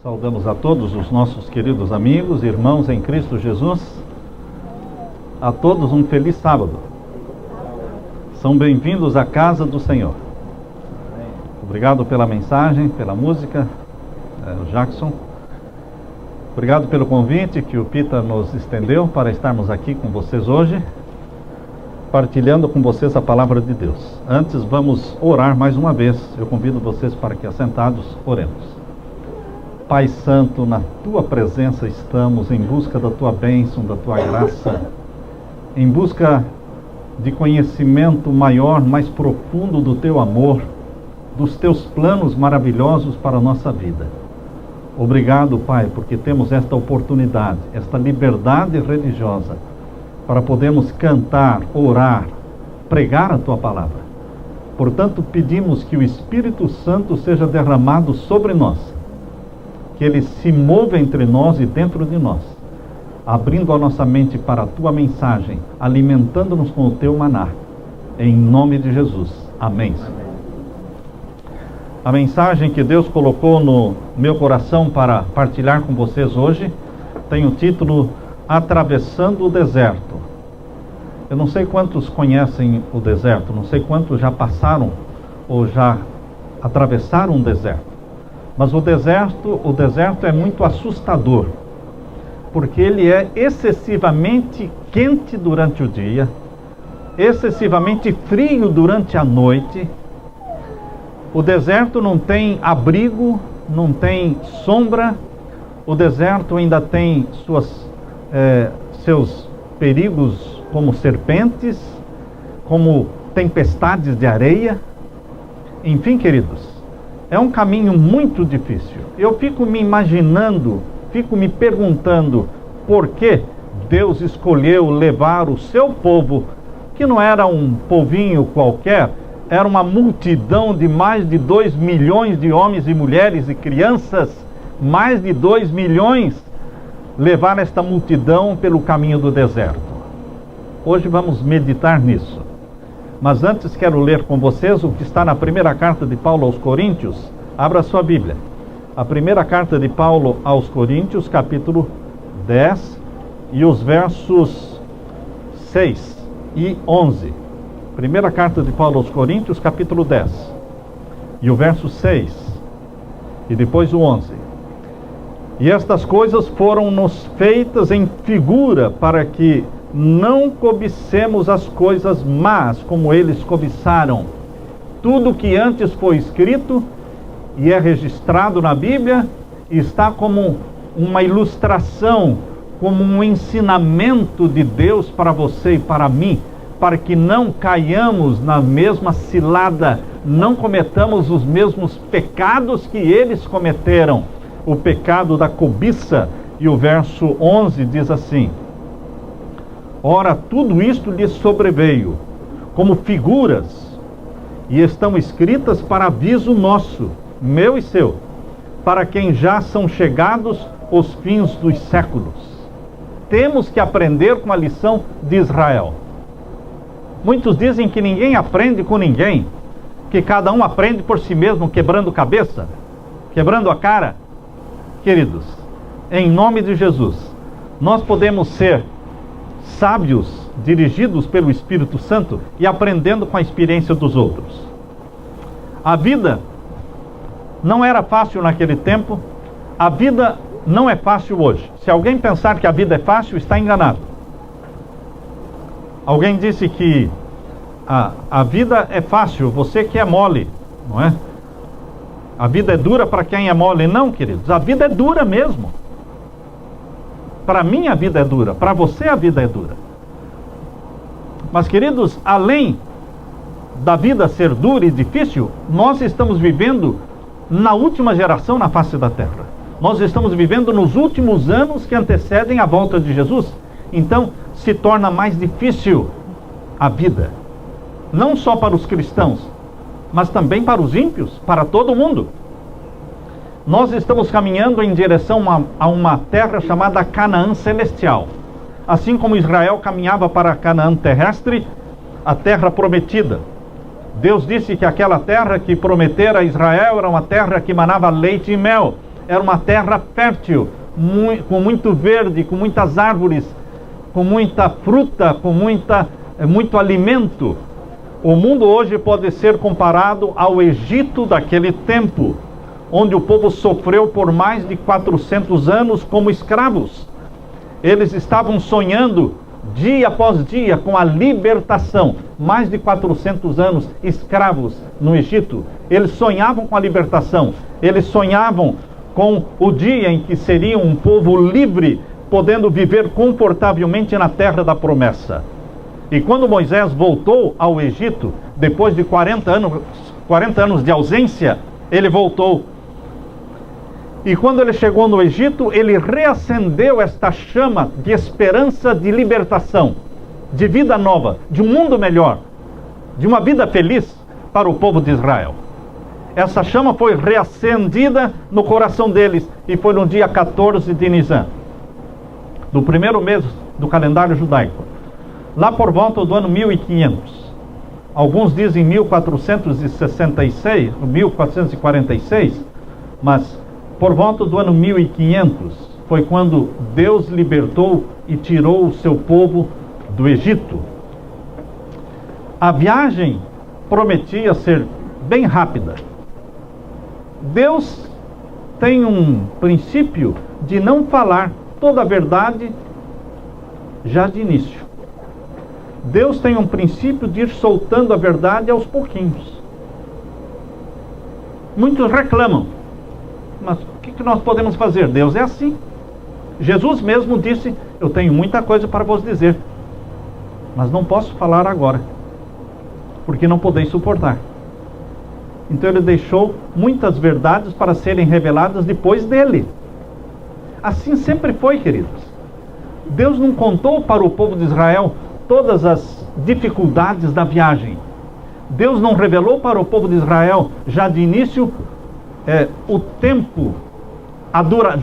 Saudamos a todos os nossos queridos amigos, irmãos em Cristo Jesus. A todos um feliz sábado. São bem-vindos à casa do Senhor. Obrigado pela mensagem, pela música, Jackson. Obrigado pelo convite que o Pita nos estendeu para estarmos aqui com vocês hoje, partilhando com vocês a palavra de Deus. Antes vamos orar mais uma vez. Eu convido vocês para que assentados oremos. Pai Santo, na Tua presença estamos em busca da Tua bênção, da Tua graça, em busca de conhecimento maior, mais profundo do Teu amor, dos Teus planos maravilhosos para a nossa vida. Obrigado, Pai, porque temos esta oportunidade, esta liberdade religiosa, para podermos cantar, orar, pregar a Tua palavra. Portanto, pedimos que o Espírito Santo seja derramado sobre nós, que Ele se mova entre nós e dentro de nós, abrindo a nossa mente para a Tua mensagem, alimentando-nos com o Teu maná. Em nome de Jesus. Amém. A mensagem que Deus colocou no meu coração para partilhar com vocês hoje tem o título Atravessando o Deserto. Eu não sei quantos conhecem o deserto, não sei quantos já passaram ou já atravessaram um deserto. Mas o deserto é muito assustador, porque ele é excessivamente quente durante o dia, excessivamente frio durante a noite. O deserto não tem abrigo, não tem sombra. O deserto ainda tem seus perigos, como serpentes, como tempestades de areia. Enfim, queridos, é um caminho muito difícil. Eu fico me imaginando, fico me perguntando por que Deus escolheu levar o seu povo, que não era um povinho qualquer, era uma multidão de mais de 2 milhões de homens e mulheres e crianças, mais de 2 milhões, levar esta multidão pelo caminho do deserto. Hoje vamos meditar nisso. Mas antes quero ler com vocês o que está na primeira carta de Paulo aos Coríntios. Abra sua Bíblia. A primeira carta de Paulo aos Coríntios, capítulo 10, e os versos 6 e 11. Primeira carta de Paulo aos Coríntios, capítulo 10, e o verso 6, e depois o 11. E estas coisas foram-nos feitas em figura, para que não cobicemos as coisas más, como eles cobiçaram. Tudo que antes foi escrito e é registrado na Bíblia está como uma ilustração, como um ensinamento de Deus para você e para mim, para que não caiamos na mesma cilada, não cometamos os mesmos pecados que eles cometeram, o pecado da cobiça. E o verso 11 diz assim: ora, tudo isto lhes sobreveio como figuras, e estão escritas para aviso nosso, meu e seu, para quem já são chegados os fins dos séculos. Temos que aprender com a lição de Israel. Muitos dizem que ninguém aprende com ninguém, que cada um aprende por si mesmo, quebrando cabeça, quebrando a cara. Queridos, em nome de Jesus, nós podemos ser sábios, dirigidos pelo Espírito Santo e aprendendo com a experiência dos outros. A vida não era fácil naquele tempo, a vida não é fácil hoje. Se alguém pensar que a vida é fácil, está enganado. Alguém disse que a vida é fácil, você que é mole, não é? A vida é dura para quem é mole. Não, queridos, a vida é dura mesmo. Para mim a vida é dura, para você a vida é dura. Mas, queridos, além da vida ser dura e difícil, nós estamos vivendo na última geração na face da terra. Nós estamos vivendo nos últimos anos que antecedem a volta de Jesus. Então, se torna mais difícil a vida. Não só para os cristãos, mas também para os ímpios, para todo mundo. Nós estamos caminhando em direção a uma terra chamada Canaã Celestial. Assim como Israel caminhava para Canaã terrestre, a terra prometida. Deus disse que aquela terra que prometera a Israel era uma terra que manava leite e mel. era uma terra fértil, com muito verde, com muitas árvores, com muita fruta, com muito alimento. O mundo hoje pode ser comparado ao Egito daquele tempo, onde o povo sofreu por mais de 400 anos como escravos. Eles estavam sonhando dia após dia com a libertação. Mais de 400 anos escravos no Egito. Eles sonhavam com a libertação. Eles sonhavam com o dia em que seriam um povo livre, podendo viver confortavelmente na terra da promessa. E quando Moisés voltou ao Egito, depois de 40 anos de ausência, ele voltou. E quando ele chegou no Egito, ele reacendeu esta chama de esperança, de libertação, de vida nova, de um mundo melhor, de uma vida feliz para o povo de Israel. Essa chama foi reacendida no coração deles, e foi no dia 14 de Nisan, do primeiro mês do calendário judaico, lá por volta do ano 1500. Alguns dizem 1466, 1446, mas por volta do ano 1500 foi quando Deus libertou e tirou o seu povo do Egito. A viagem prometia ser bem rápida. Deus tem um princípio de não falar toda a verdade já de início. Deus tem um princípio de ir soltando a verdade aos pouquinhos. Muitos reclamam, mas o que nós podemos fazer? Deus é assim. Jesus mesmo disse: eu tenho muita coisa para vos dizer, mas não posso falar agora, porque não podeis suportar. Então ele deixou muitas verdades para serem reveladas depois dele. Assim sempre foi, queridos. Deus não contou para o povo de Israel todas as dificuldades da viagem. Deus não revelou para o povo de Israel já de início o tempo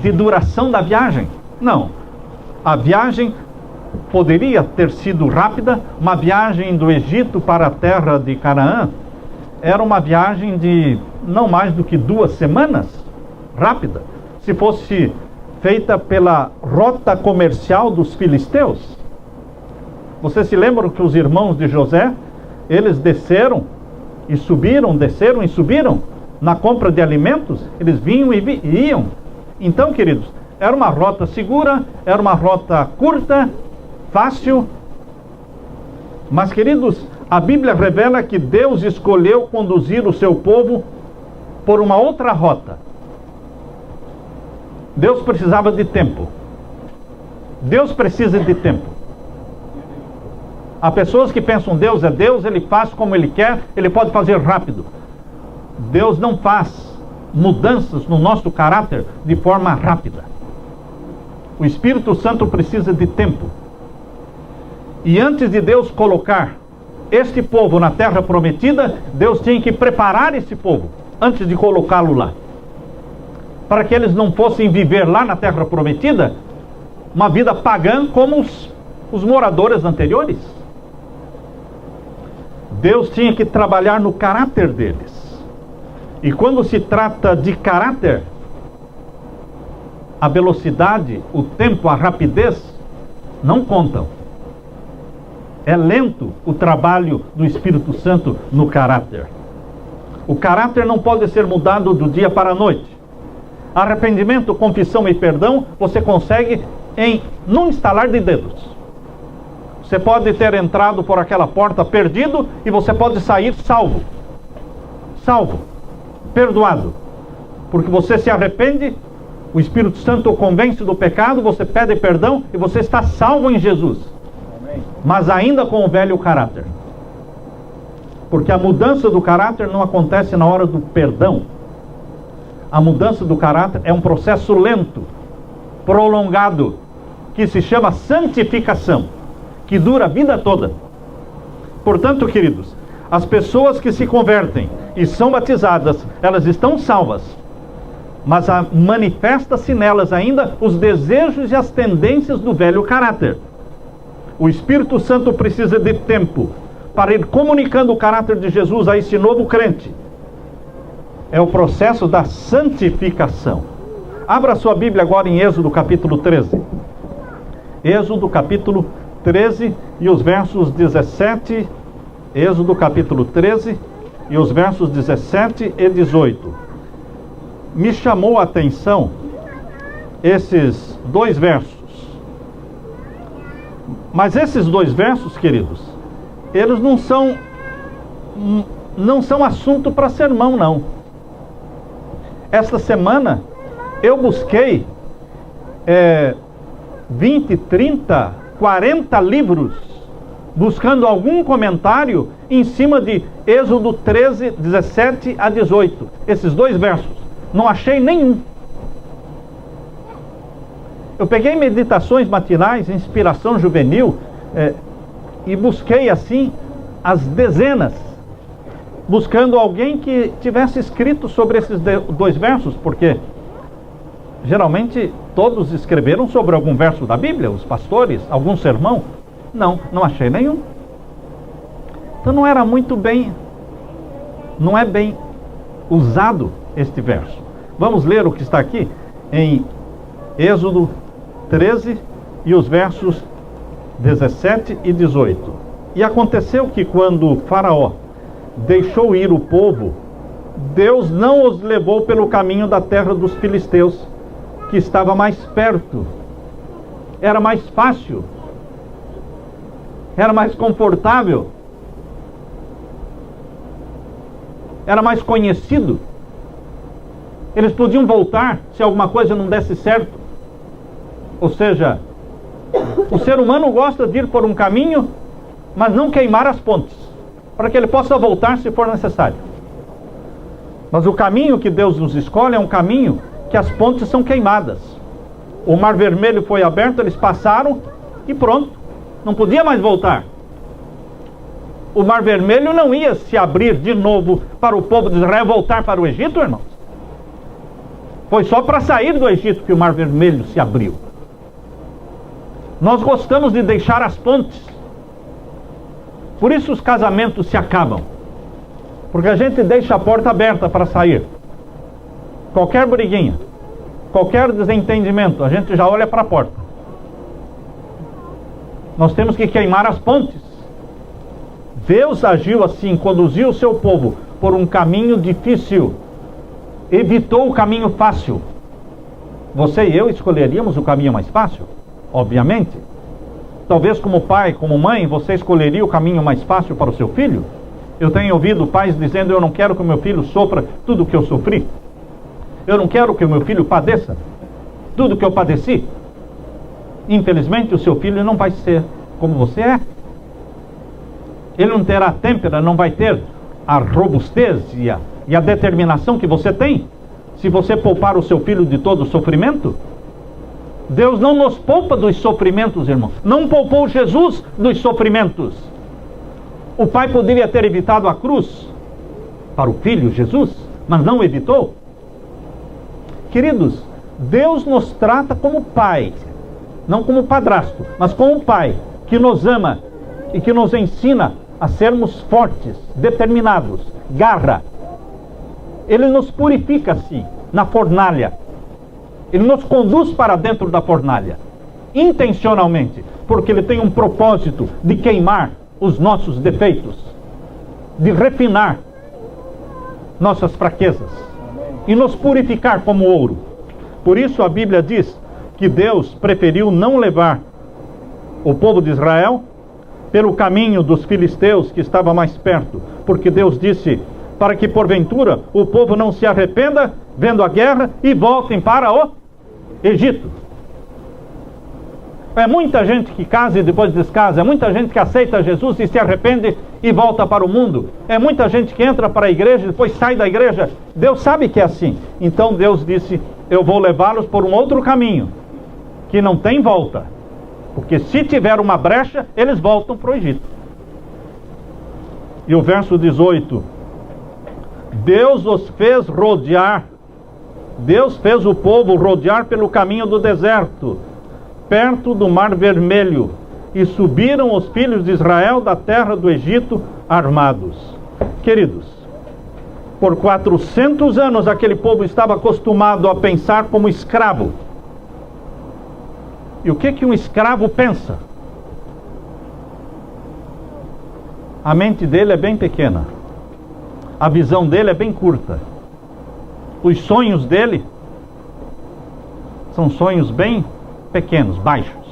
de duração da viagem. Não. A viagem poderia ter sido rápida. Uma viagem do Egito para a terra de Canaã era uma viagem de não mais do que 2 semanas, rápida. Se fosse feita pela rota comercial dos filisteus. Vocês se lembram que os irmãos de José, eles desceram e subiram, desceram e subiram na compra de alimentos? Eles vinham e iam. Então, queridos, era uma rota segura, era uma rota curta, fácil. Mas, queridos, a Bíblia revela que Deus escolheu conduzir o seu povo por uma outra rota. Deus precisava de tempo. Deus precisa de tempo. Há pessoas que pensam: Deus é Deus, Ele faz como Ele quer, Ele pode fazer rápido. Deus não faz mudanças no nosso caráter de forma rápida. O Espírito Santo precisa de tempo. E antes de Deus colocar este povo na terra prometida, Deus tinha que preparar esse povo antes de colocá-lo lá, para que eles não fossem viver lá na terra prometida uma vida pagã como os moradores anteriores. Deus tinha que trabalhar no caráter deles. E quando se trata de caráter, a velocidade, o tempo, a rapidez não contam. É lento o trabalho do Espírito Santo no caráter. O caráter não pode ser mudado do dia para a noite. Arrependimento, confissão e perdão você consegue num estalar de dedos. Você pode ter entrado por aquela porta perdido e você pode sair salvo. Salvo, perdoado. Porque você se arrepende, o Espírito Santo o convence do pecado, você pede perdão e você está salvo em Jesus. Amém. Mas ainda com o velho caráter. Porque a mudança do caráter não acontece na hora do perdão. A mudança do caráter é um processo lento, prolongado, que se chama santificação, que dura a vida toda. Portanto, queridos, as pessoas que se convertem e são batizadas, elas estão salvas, mas manifesta-se nelas ainda os desejos e as tendências do velho caráter. O Espírito Santo precisa de tempo para ir comunicando o caráter de Jesus a esse novo crente. É o processo da santificação. Abra sua Bíblia agora em Êxodo capítulo 13. Êxodo capítulo 13 e os versos 17. Êxodo capítulo 13 e os versos 17 e 18. Me chamou a atenção esses dois versos. Mas esses dois versos, queridos, eles não são assunto para sermão, não. Esta semana eu busquei 20, 30, 40 livros, buscando algum comentário em cima de Êxodo 13, 17 a 18. Esses dois versos. Não achei nenhum. Eu peguei meditações matinais, inspiração juvenil, e busquei assim as dezenas, buscando alguém que tivesse escrito sobre esses dois versos, porque geralmente todos escreveram sobre algum verso da Bíblia, os pastores, algum sermão. Não achei nenhum. Então não era muito bem, não é bem usado este verso. Vamos ler o que está aqui em Êxodo 13 e os versos 17 e 18. E aconteceu que quando Faraó deixou ir o povo, Deus não os levou pelo caminho da terra dos filisteus, que estava mais perto, era mais fácil, era mais confortável, era mais conhecido. Eles podiam voltar se alguma coisa não desse certo. Ou seja, o ser humano gosta de ir por um caminho, mas não queimar as pontes, para que ele possa voltar se for necessário. Mas o caminho que Deus nos escolhe é um caminho que as pontes são queimadas. O Mar Vermelho foi aberto, eles passaram e pronto, não podia mais voltar. O Mar Vermelho não ia se abrir de novo para o povo de Israel voltar para o Egito, irmãos. Foi só para sair do Egito que o Mar Vermelho se abriu. Nós gostamos de deixar as pontes. Por isso os casamentos se acabam. Porque a gente deixa a porta aberta para sair. Qualquer briguinha, qualquer desentendimento, a gente já olha para a porta. Nós temos que queimar as pontes. Deus agiu assim, conduziu o seu povo por um caminho difícil, evitou o caminho fácil. Você e eu escolheríamos o caminho mais fácil? Obviamente. Talvez como pai, como mãe, você escolheria o caminho mais fácil para o seu filho? Eu tenho ouvido pais dizendo: eu não quero que o meu filho sofra tudo o que eu sofri. Eu não quero que o meu filho padeça tudo o que eu padeci. Infelizmente o seu filho não vai ser como você é. Ele não terá têmpera, não vai ter a robustez e a determinação que você tem, se você poupar o seu filho de todo o sofrimento. Deus não nos poupa dos sofrimentos, irmão. Não poupou Jesus dos sofrimentos. O pai poderia ter evitado a cruz para o filho Jesus, mas não evitou. Queridos, Deus nos trata como pai, não como padrasto, mas como pai, que nos ama e que nos ensina a sermos fortes, determinados, garra. Ele nos purifica assim, na fornalha. Ele nos conduz para dentro da fornalha, intencionalmente, porque Ele tem um propósito de queimar os nossos defeitos, de refinar nossas fraquezas e nos purificar como ouro. Por isso a Bíblia diz que Deus preferiu não levar o povo de Israel pelo caminho dos filisteus, que estava mais perto, porque Deus disse: para que porventura o povo não se arrependa vendo a guerra e voltem para o Egito. É muita gente que casa e depois descasa. É muita gente que aceita Jesus e se arrepende e volta para o mundo. É muita gente que entra para a igreja e depois sai da igreja. Deus sabe que é assim. Então Deus disse: eu vou levá-los por um outro caminho, que não tem volta. Porque se tiver uma brecha, eles voltam para o Egito. E o verso 18: Deus os fez rodear. Deus fez o povo rodear pelo caminho do deserto, perto do Mar Vermelho, e subiram os filhos de Israel da terra do Egito armados. Queridos, Por 400 anos aquele povo estava acostumado a pensar como escravo. E o que um escravo pensa? A mente dele é bem pequena. A visão dele é bem curta. Os sonhos dele são sonhos bem pequenos, baixos.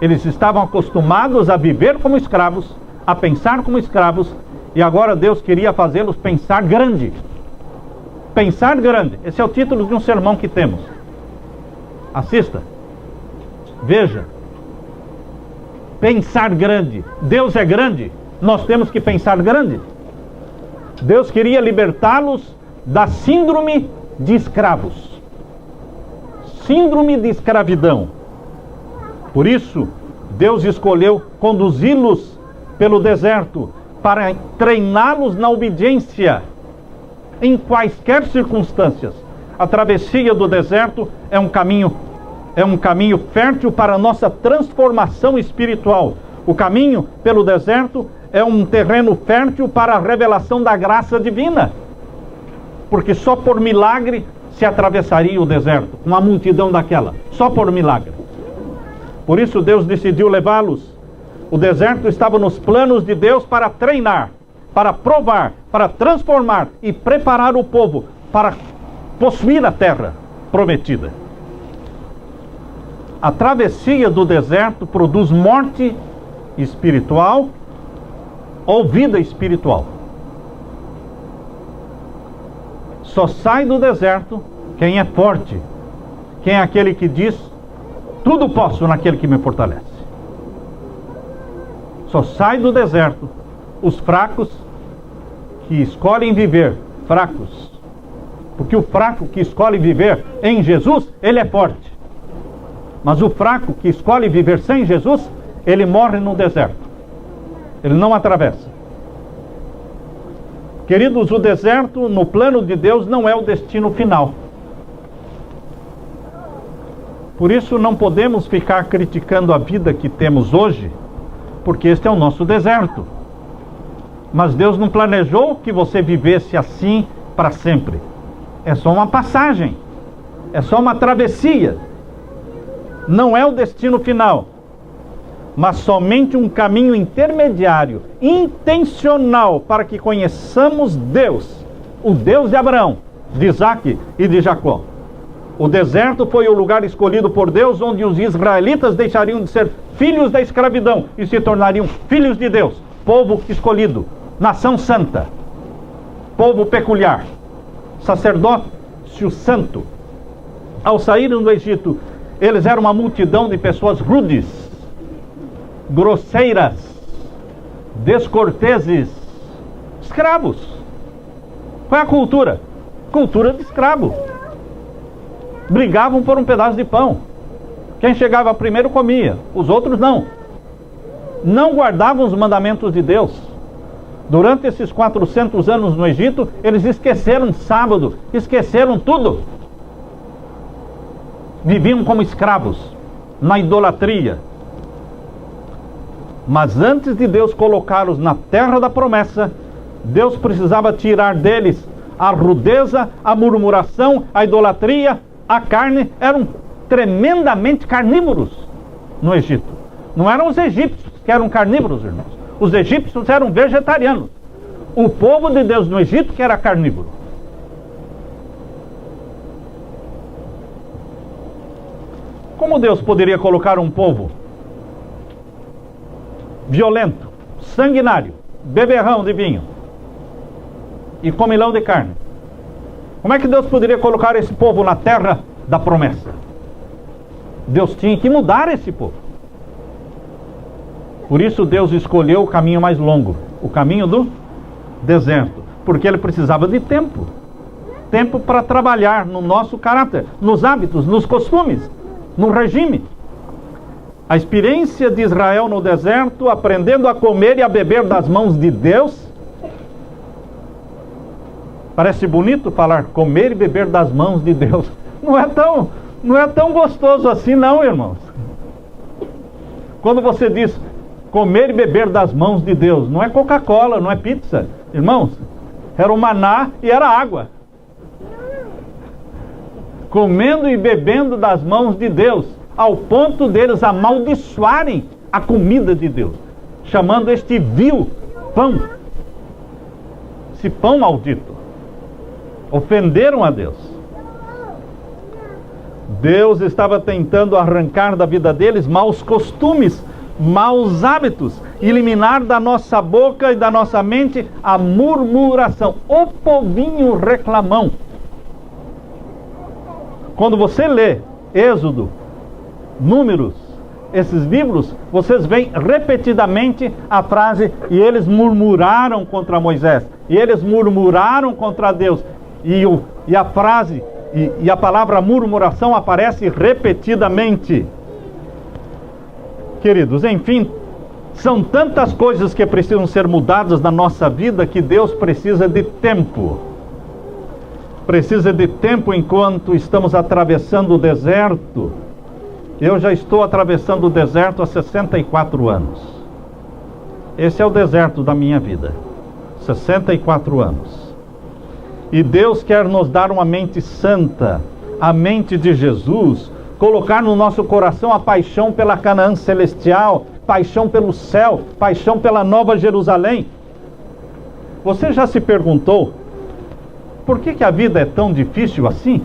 Eles estavam acostumados a viver como escravos, a pensar como escravos, e agora Deus queria fazê-los pensar grande. Pensar grande. Esse é o título de um sermão que temos. Assista. Veja. Pensar grande. Deus é grande. Nós temos que pensar grande. Deus queria libertá-los da síndrome de escravos. Síndrome de escravidão. Por isso, Deus escolheu conduzi-los pelo deserto para treiná-los na obediência em quaisquer circunstâncias. A travessia do deserto é um caminho fértil para a nossa transformação espiritual. O caminho pelo deserto é um terreno fértil para a revelação da graça divina. Porque só por milagre se atravessaria o deserto, uma multidão daquela, só por milagre. Por isso Deus decidiu levá-los. O deserto estava nos planos de Deus para treinar, para provar, para transformar e preparar o povo para possuir a terra prometida. A travessia do deserto produz morte espiritual ou vida espiritual. Só sai do deserto quem é forte, quem é aquele que diz: tudo posso naquele que me fortalece. Só sai do deserto os fracos que escolhem viver fracos. Porque o fraco que escolhe viver em Jesus, ele é forte. Mas o fraco que escolhe viver sem Jesus, ele morre no deserto. Ele não atravessa. Queridos, o deserto, no plano de Deus, não é o destino final. Por isso não podemos ficar criticando a vida que temos hoje, porque este é o nosso deserto. Mas Deus não planejou que você vivesse assim para sempre. É só uma passagem. É só uma travessia. Não é o destino final, mas somente um caminho intermediário, intencional, para que conheçamos Deus, o Deus de Abraão, de Isaque e de Jacó. O deserto foi o lugar escolhido por Deus, onde os israelitas deixariam de ser filhos da escravidão e se tornariam filhos de Deus, povo escolhido, nação santa, povo peculiar, sacerdócio santo. Ao saírem do Egito, eles eram uma multidão de pessoas rudes, grosseiras, descorteses, escravos. Qual é a cultura? Cultura de escravo. Brigavam por um pedaço de pão. Quem chegava primeiro comia, os outros não. Não guardavam os mandamentos de Deus. Durante esses 400 anos no Egito, eles esqueceram sábado, esqueceram tudo. Viviam como escravos, na idolatria. Mas antes de Deus colocá-los na terra da promessa, Deus precisava tirar deles a rudeza, a murmuração, a idolatria, a carne. Eram tremendamente carnívoros no Egito. Não eram os egípcios que eram carnívoros, irmãos. Os egípcios eram vegetarianos. O povo de Deus no Egito que era carnívoro. Como Deus poderia colocar um povo violento, sanguinário, beberrão de vinho e comilão de carne? Como é que Deus poderia colocar esse povo na terra da promessa? Deus tinha que mudar esse povo. Por isso Deus escolheu o caminho mais longo, o caminho do deserto, porque ele precisava de tempo. Tempo para trabalhar no nosso caráter, nos hábitos, nos costumes, no regime. A experiência de Israel no deserto, aprendendo a comer e a beber das mãos de Deus. Parece bonito falar comer e beber das mãos de Deus. Não é tão gostoso assim não, irmãos. Quando você diz comer e beber das mãos de Deus, não é Coca-Cola, não é pizza. Irmãos, Era o maná e era água. Comendo e bebendo das mãos de Deus, ao ponto deles amaldiçoarem a comida de Deus, chamando este vil pão, esse pão maldito. Ofenderam a Deus. Deus estava tentando arrancar da vida deles maus costumes, maus hábitos, eliminar da nossa boca e da nossa mente a murmuração, o povinho reclamão. Quando você lê Êxodo, Números, esses livros, vocês veem repetidamente a frase: e eles murmuraram contra Moisés, e eles murmuraram contra Deus, e a frase e a palavra murmuração aparece repetidamente. Queridos, enfim, são tantas coisas que precisam ser mudadas na nossa vida que Deus precisa de tempo. Precisa de tempo enquanto estamos atravessando o deserto. Eu já estou atravessando o deserto há 64 anos. Esse é o deserto da minha vida. 64 anos. E Deus quer nos dar uma mente santa, a mente de Jesus, colocar no nosso coração a paixão pela Canaã celestial, paixão pelo céu, paixão pela Nova Jerusalém. Você já se perguntou por que a vida é tão difícil assim?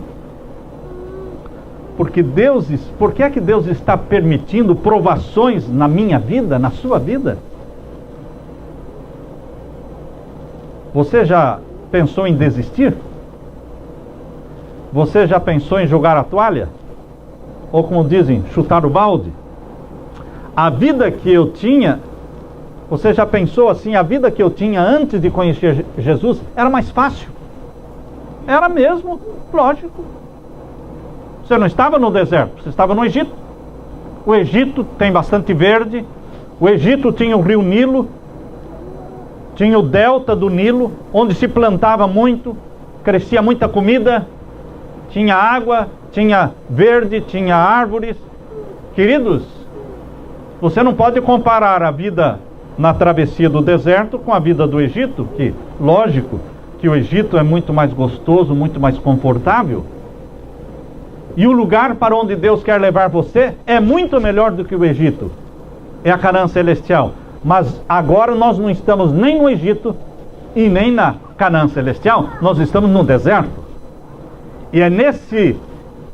Por que é que Deus está permitindo provações na minha vida, na sua vida? Você já pensou em desistir? Você já pensou em jogar a toalha? Ou como dizem, chutar o balde? A vida que eu tinha, você já pensou assim, a vida que eu tinha antes de conhecer Jesus era mais fácil? Era mesmo, lógico. Você não estava no deserto, você estava no Egito. O Egito tem bastante verde. O Egito tinha o rio Nilo, tinha o delta do Nilo, onde se plantava muito, crescia muita comida, tinha água, tinha verde, tinha árvores. Queridos, você não pode comparar a vida na travessia do deserto com a vida do Egito, que, lógico, que o Egito é muito mais gostoso, muito mais confortável. E o lugar para onde Deus quer levar você é muito melhor do que o Egito. É a Canaã celestial. Mas agora nós não estamos nem no Egito e nem na Canaã celestial. Nós estamos no deserto. E é nesse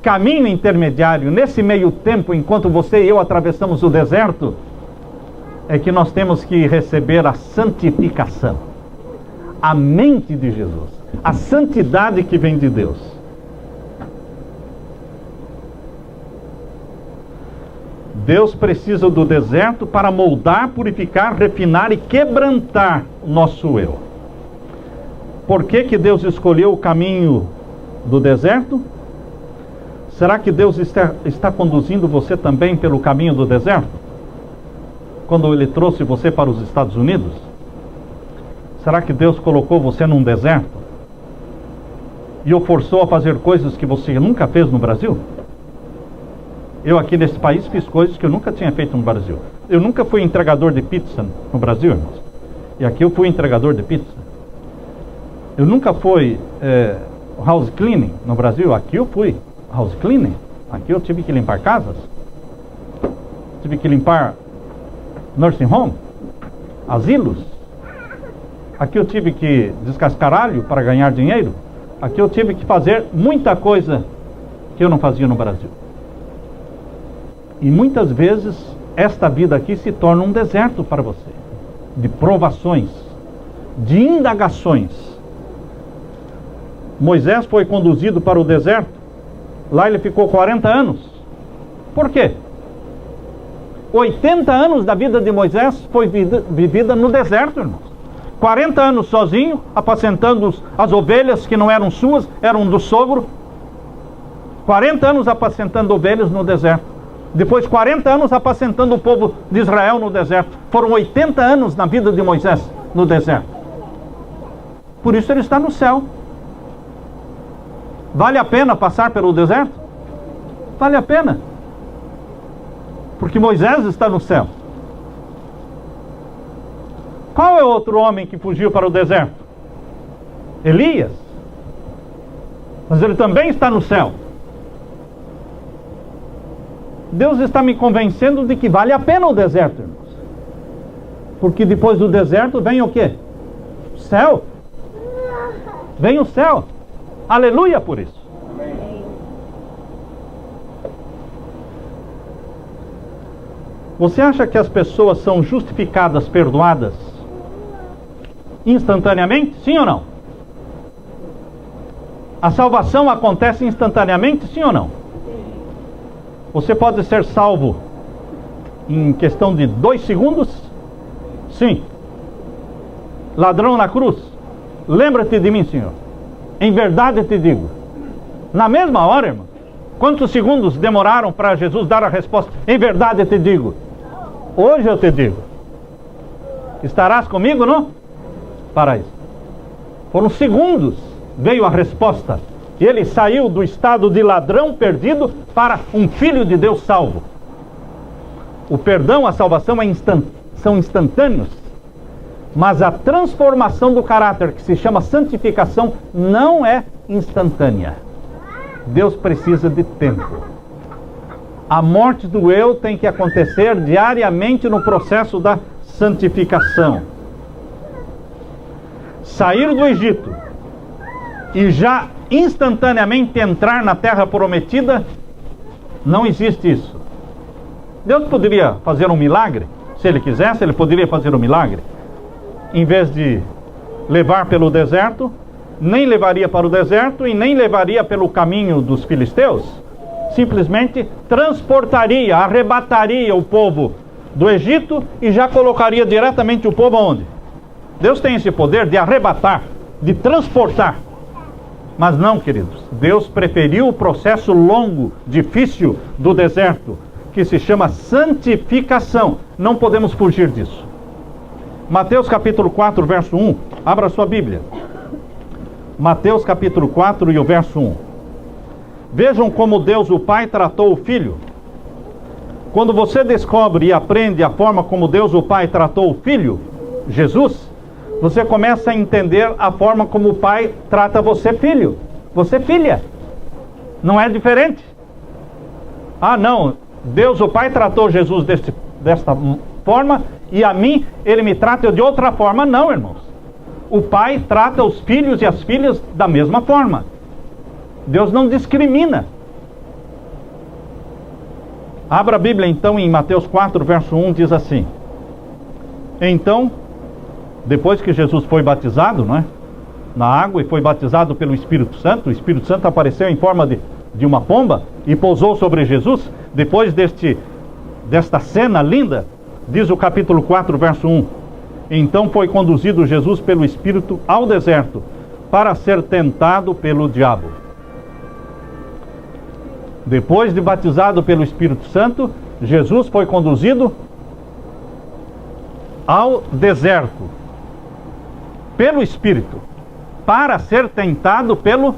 caminho intermediário, nesse meio tempo, enquanto você e eu atravessamos o deserto, é que nós temos que receber a santificação, a mente de Jesus, a santidade que vem de Deus. Deus precisa do deserto para moldar, purificar, refinar e quebrantar o nosso eu. Por que Deus escolheu o caminho do deserto? Será que Deus está conduzindo você também pelo caminho do deserto? Quando Ele trouxe você para os Estados Unidos? Será que Deus colocou você num deserto e o forçou a fazer coisas que você nunca fez no Brasil? Eu aqui nesse país fiz coisas que eu nunca tinha feito no Brasil. Eu nunca fui entregador de pizza no Brasil, irmãos. E aqui eu fui entregador de pizza. Eu nunca fui house cleaning no Brasil. Aqui eu fui house cleaning. Aqui eu tive que limpar casas. Tive que limpar nursing home, asilos. Aqui eu tive que descascar alho para ganhar dinheiro. Aqui eu tive que fazer muita coisa que eu não fazia no Brasil. E muitas vezes esta vida aqui se torna um deserto para você, de provações, de indagações. Moisés foi conduzido para o deserto. Lá ele ficou 40 anos. Por quê? 80 anos da vida de Moisés foi vivida no deserto, irmãos. 40 anos sozinho, apacentando as ovelhas que não eram suas, eram do sogro. 40 anos apacentando ovelhas no deserto. Depois 40 anos apacentando o povo de Israel no deserto. Foram 80 anos na vida de Moisés no deserto. Por isso ele está no céu. Vale a pena passar pelo deserto? Vale a pena. Porque Moisés está no céu. Qual é outro homem que fugiu para o deserto? Elias. Mas ele também está no céu. Deus está me convencendo de que vale a pena o deserto, irmãos. Porque depois do deserto vem o quê? Céu. Vem o céu. Aleluia por isso. Você acha que as pessoas são justificadas, perdoadas instantaneamente? Sim ou não? A salvação acontece instantaneamente? Sim ou não? Você pode ser salvo em questão de 2 segundos? Sim. Ladrão na cruz, lembra-te de mim, Senhor. Em verdade te digo. Na mesma hora, irmão. Quantos segundos demoraram para Jesus dar a resposta? Em verdade te digo. Hoje eu te digo. Estarás comigo no paraíso. Foram segundos, veio a resposta. E ele saiu do estado de ladrão perdido para um filho de Deus salvo. O perdão, a salvação são instantâneos. Mas a transformação do caráter, que se chama santificação, não é instantânea. Deus precisa de tempo. A morte do eu tem que acontecer diariamente no processo da santificação. Sair do Egito e já instantaneamente entrar na terra prometida, não existe isso. Deus poderia fazer um milagre, se ele quisesse, ele poderia fazer um milagre. Em vez de levar pelo deserto, nem levaria para o deserto e nem levaria pelo caminho dos filisteus. Simplesmente transportaria, arrebataria o povo do Egito e já colocaria diretamente o povo aonde? Deus tem esse poder de arrebatar, de transportar. Mas não, queridos, Deus preferiu o processo longo, difícil do deserto, que se chama santificação. Não podemos fugir disso. Mateus capítulo 4, verso 1. Abra sua Bíblia. Mateus capítulo 4 e o verso 1. Vejam como Deus o Pai tratou o Filho. Quando você descobre e aprende a forma como Deus o Pai tratou o Filho, Jesus, você começa a entender a forma como o Pai trata você, filho. Você, filha. Não é diferente. Ah, não. Deus o Pai tratou Jesus desta forma e a mim ele me trata de outra forma. Não, irmãos. O Pai trata os filhos e as filhas da mesma forma. Deus não discrimina. Abra a Bíblia então em Mateus 4, verso 1, diz assim. Então, depois que Jesus foi batizado, não é? Na água e foi batizado pelo Espírito Santo, o Espírito Santo apareceu em forma de uma pomba e pousou sobre Jesus. Depois desta cena linda, diz o capítulo 4, verso 1. Então foi conduzido Jesus pelo Espírito ao deserto para ser tentado pelo diabo. Depois de batizado pelo Espírito Santo, Jesus foi conduzido ao deserto pelo Espírito para ser tentado pelo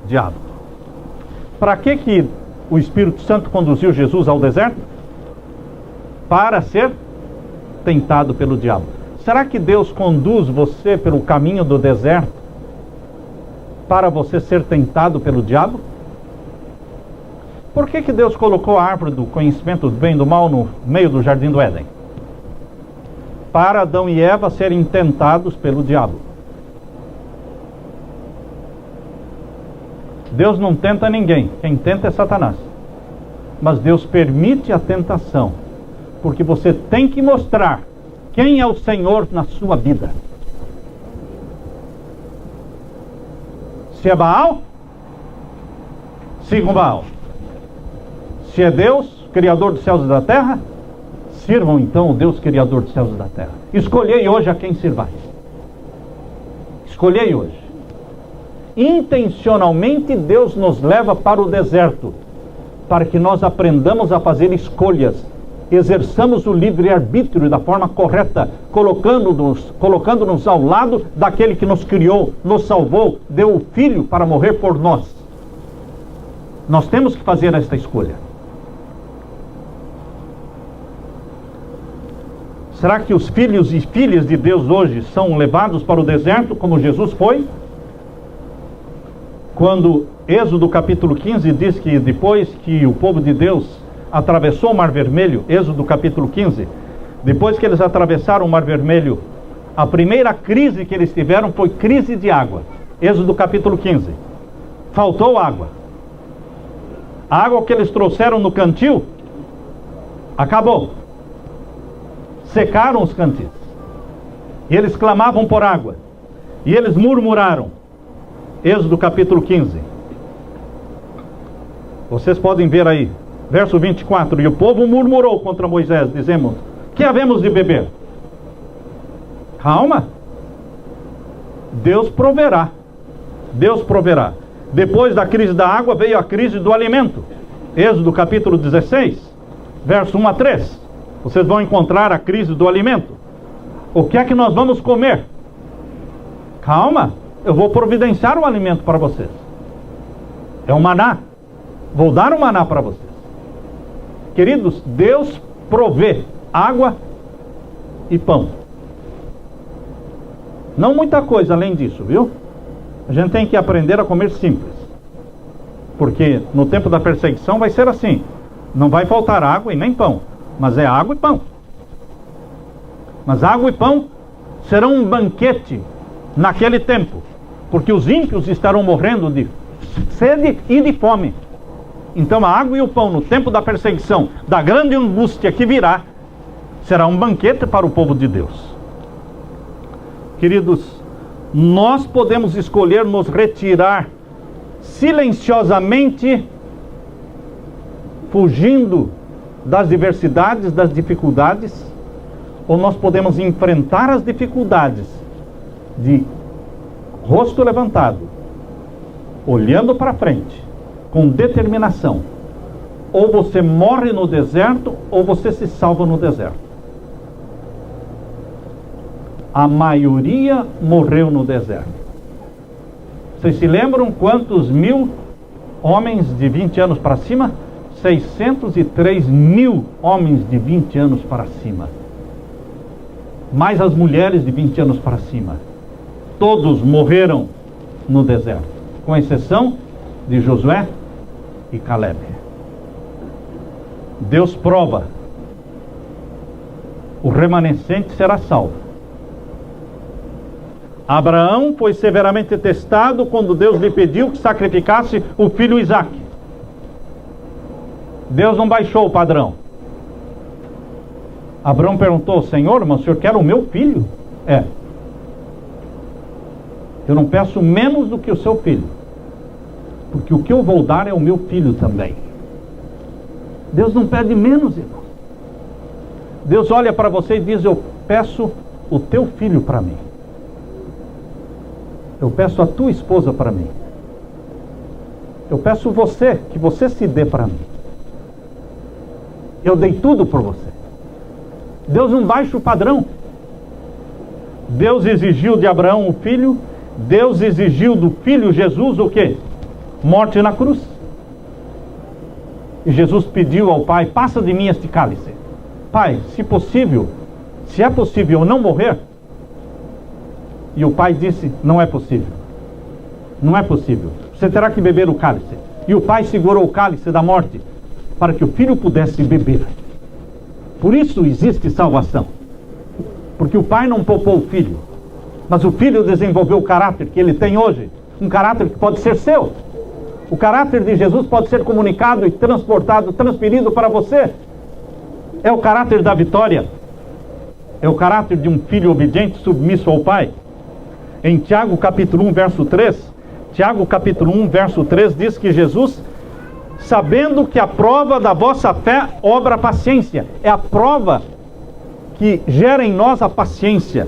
diabo. Para que o Espírito Santo conduziu Jesus ao deserto? Para ser tentado pelo diabo. Será que Deus conduz você pelo caminho do deserto para você ser tentado pelo diabo? Por que Deus colocou a árvore do conhecimento do bem e do mal no meio do jardim do Éden? Para Adão e Eva serem tentados pelo diabo. Deus não tenta ninguém, quem tenta é Satanás. Mas Deus permite a tentação, porque você tem que mostrar quem é o Senhor na sua vida. Se é Baal, sigam Baal. Se é Deus, Criador dos céus e da terra, sirvam então o Deus Criador dos céus e da terra. Escolhei hoje a quem sirvais. Escolhei hoje. Intencionalmente Deus nos leva para o deserto, para que nós aprendamos a fazer escolhas, exerçamos o livre-arbítrio da forma correta, colocando-nos ao lado daquele que nos criou, nos salvou, deu o Filho para morrer por nós. Nós temos que fazer esta escolha. Será que os filhos e filhas de Deus hoje são levados para o deserto como Jesus foi? quando Êxodo capítulo 15 diz que depois que o povo de Deus atravessou o Mar Vermelho, Êxodo capítulo 15, depois que eles atravessaram o Mar Vermelho, a primeira crise que eles tiveram foi crise de água. Êxodo capítulo 15. Faltou água. A água que eles trouxeram no cantil acabou. Secaram os cantis. E eles clamavam por água. E eles murmuraram. Êxodo capítulo 15. Vocês podem ver aí. Verso 24. E o povo murmurou contra Moisés, dizendo: que havemos de beber? Calma. Deus proverá. Deus proverá. Depois da crise da água veio a crise do alimento. Êxodo capítulo 16, verso 1 a 3. Vocês vão encontrar a crise do alimento. O que é que nós vamos comer? Calma, eu vou providenciar o alimento para vocês. É o maná. Vou dar o maná para vocês. Queridos, Deus provê água e pão. Não muita coisa além disso, viu? A gente tem que aprender a comer simples. Porque no tempo da perseguição vai ser assim. Não vai faltar água e nem pão. Mas é água e pão. Mas água e pão serão um banquete naquele tempo. Porque os ímpios estarão morrendo de sede e de fome. Então a água e o pão no tempo da perseguição, da grande angústia que virá, será um banquete para o povo de Deus. Queridos, nós podemos escolher nos retirar silenciosamente, fugindo das diversidades, das dificuldades, ou nós podemos enfrentar as dificuldades de rosto levantado, olhando para frente, com determinação. Ou você morre no deserto, ou você se salva no deserto. A maioria morreu no deserto. Vocês se lembram quantos mil homens de 20 anos para cima? 603 mil homens de 20 anos para cima. Mais as mulheres de 20 anos para cima. Todos morreram no deserto, com exceção de Josué e Caleb. Deus prova. O remanescente será salvo. Abraão foi severamente testado quando Deus lhe pediu que sacrificasse o filho Isaque. Deus não baixou o padrão. Abraão perguntou: Senhor, mas o senhor quer o meu filho? É. Eu não peço menos do que o seu filho, porque o que eu vou dar é o meu filho também. Deus não pede menos, irmão. Deus olha para você e diz: eu peço o teu filho para mim. Eu peço a tua esposa para mim. Eu peço você, que você se dê para mim. Eu dei tudo por você. Deus não baixa o padrão. Deus exigiu de Abraão o filho. Deus exigiu do filho Jesus o quê? Morte na cruz. E Jesus pediu ao Pai: passa de mim este cálice. Pai, se possível, se é possível eu não morrer. E o Pai disse: não é possível. Não é possível. Você terá que beber o cálice. E o Pai segurou o cálice da morte para que o filho pudesse beber. Por isso existe salvação. Porque o Pai não poupou o filho, mas o filho desenvolveu o caráter que ele tem hoje. Um caráter que pode ser seu. O caráter de Jesus pode ser comunicado e transportado, transferido para você. É o caráter da vitória. É o caráter de um filho obediente, submisso ao Pai. Em Tiago capítulo 1, verso 3, Tiago capítulo 1, verso 3 diz que Jesus, sabendo que a prova da vossa fé obra paciência. É a prova que gera em nós a paciência.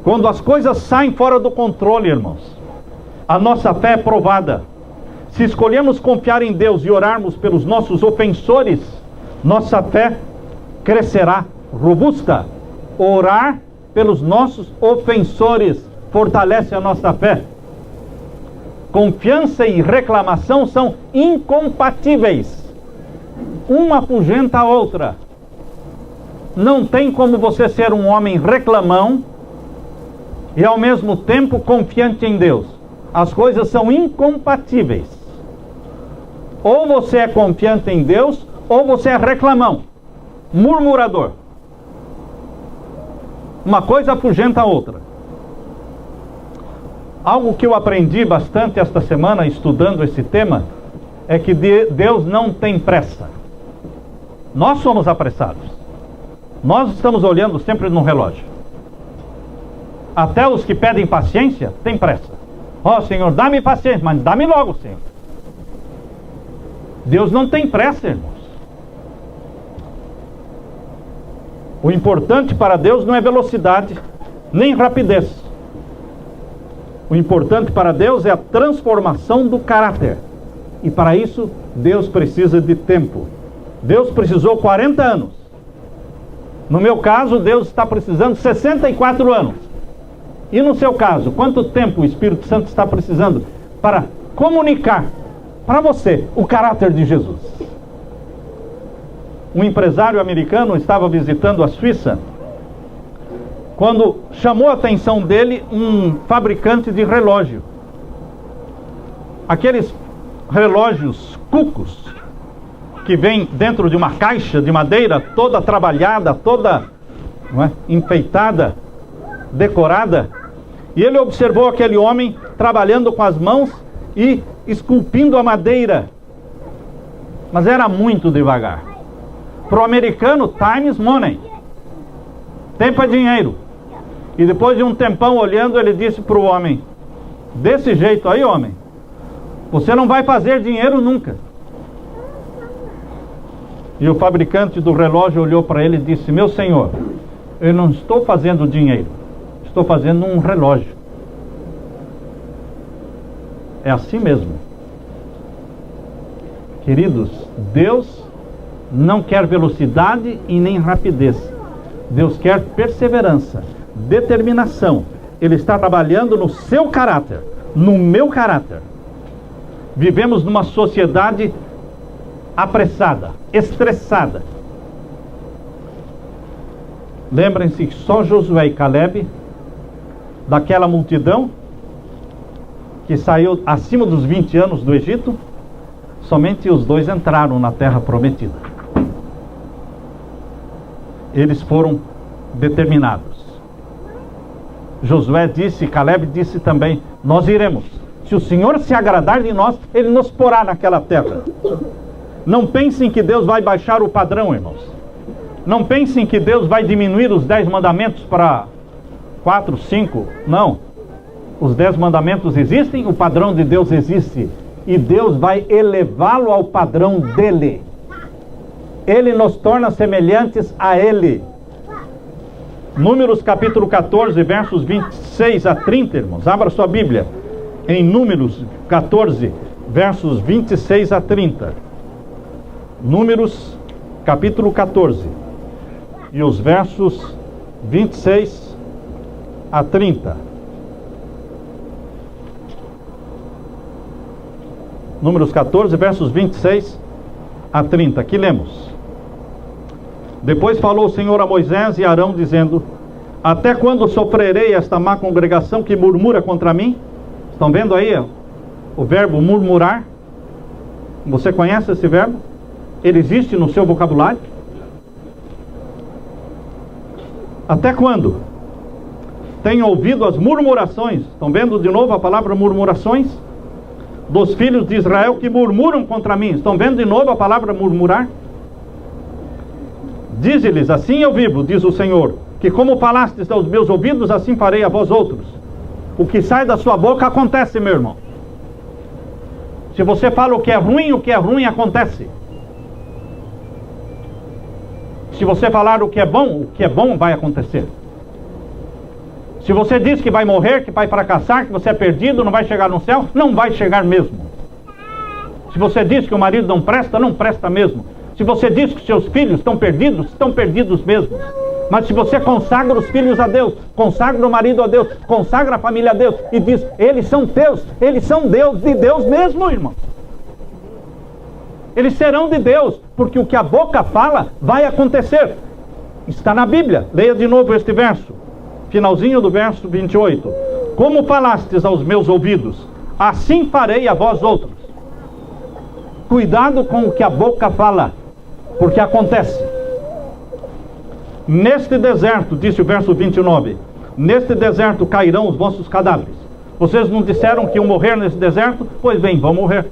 Quando as coisas saem fora do controle, irmãos, a nossa fé é provada. Se escolhermos confiar em Deus e orarmos pelos nossos ofensores, nossa fé crescerá robusta. Orar pelos nossos ofensores fortalece a nossa fé. Confiança e reclamação são incompatíveis. Uma afugenta a outra. Não tem como você ser um homem reclamão e ao mesmo tempo confiante em Deus. As coisas são incompatíveis. Ou você é confiante em Deus, ou você é reclamão, murmurador. Uma coisa afugenta a outra. Algo que eu aprendi bastante esta semana estudando esse tema é que Deus não tem pressa. Nós somos apressados. Nós estamos olhando sempre no relógio. Até os que pedem paciência têm pressa. Ó, Senhor, dá-me paciência, mas dá-me logo, Senhor. Deus não tem pressa, irmãos. O importante para Deus não é velocidade, nem rapidez. O importante para Deus é a transformação do caráter. E para isso, Deus precisa de tempo. Deus precisou 40 anos. No meu caso, Deus está precisando 64 anos. E no seu caso, quanto tempo o Espírito Santo está precisando para comunicar para você o caráter de Jesus? Um empresário americano estava visitando a Suíça quando chamou a atenção dele um fabricante de relógio. Aqueles relógios cucos que vem dentro de uma caixa de madeira toda trabalhada, toda enfeitada, decorada. E ele observou aquele homem trabalhando com as mãos e esculpindo a madeira. Mas era muito devagar. Para o americano, time is money. Tempo é dinheiro. E depois de um tempão olhando, ele disse para o homem: desse jeito aí, homem, você não vai fazer dinheiro nunca. E o fabricante do relógio olhou para ele e disse: meu senhor, eu não estou fazendo dinheiro, estou fazendo um relógio. É assim mesmo. Queridos, Deus não quer velocidade e nem rapidez. Deus quer perseverança, determinação. Ele está trabalhando no seu caráter, no meu caráter. Vivemos numa sociedade apressada, estressada. Lembrem-se que só Josué e Caleb, daquela multidão que saiu acima dos 20 anos do Egito, somente os dois entraram na terra prometida. Eles foram determinados. Josué disse, Caleb disse também: nós iremos. Se o Senhor se agradar de nós, Ele nos porá naquela terra. Não pensem que Deus vai baixar o padrão, irmãos. Não pensem que Deus vai diminuir os 10 mandamentos para 4, 5. Não. Os 10 mandamentos existem, o padrão de Deus existe. E Deus vai elevá-lo ao padrão dele. Ele nos torna semelhantes a Ele. Números capítulo 14, versos 26 a 30, irmãos. Abra sua Bíblia. Em Números 14, versos 26 a 30. Números capítulo 14. E os versos 26 a 30. Números 14, versos 26 a 30. Aqui lemos: depois falou o Senhor a Moisés e Arão, dizendo: até quando sofrerei esta má congregação que murmura contra mim? Estão vendo aí o verbo murmurar? Você conhece esse verbo? Ele existe no seu vocabulário? Até quando? Tenho ouvido as murmurações. Estão vendo de novo a palavra murmurações? Dos filhos de Israel que murmuram contra mim. Estão vendo de novo a palavra murmurar? Dize-lhes: assim eu vivo, diz o Senhor, que como falastes aos meus ouvidos, assim farei a vós outros. O que sai da sua boca acontece, meu irmão. Se você fala o que é ruim acontece. Se você falar o que é bom vai acontecer. Se você diz que vai morrer, que vai fracassar, que você é perdido, não vai chegar no céu, não vai chegar mesmo. Se você diz que o marido não presta mesmo. Se você diz que seus filhos estão perdidos mesmo. Mas se você consagra os filhos a Deus, consagra o marido a Deus, consagra a família a Deus e diz: eles são teus, eles são Deus, de Deus mesmo, irmão. Eles serão de Deus, porque o que a boca fala vai acontecer. Está na Bíblia. Leia de novo este verso, finalzinho do verso 28. Como falastes aos meus ouvidos, assim farei a vós outros. Cuidado com o que a boca fala, porque acontece. Neste deserto, disse o verso 29, neste deserto cairão os vossos cadáveres. Vocês não disseram que iam morrer nesse deserto? Pois bem, vão morrer.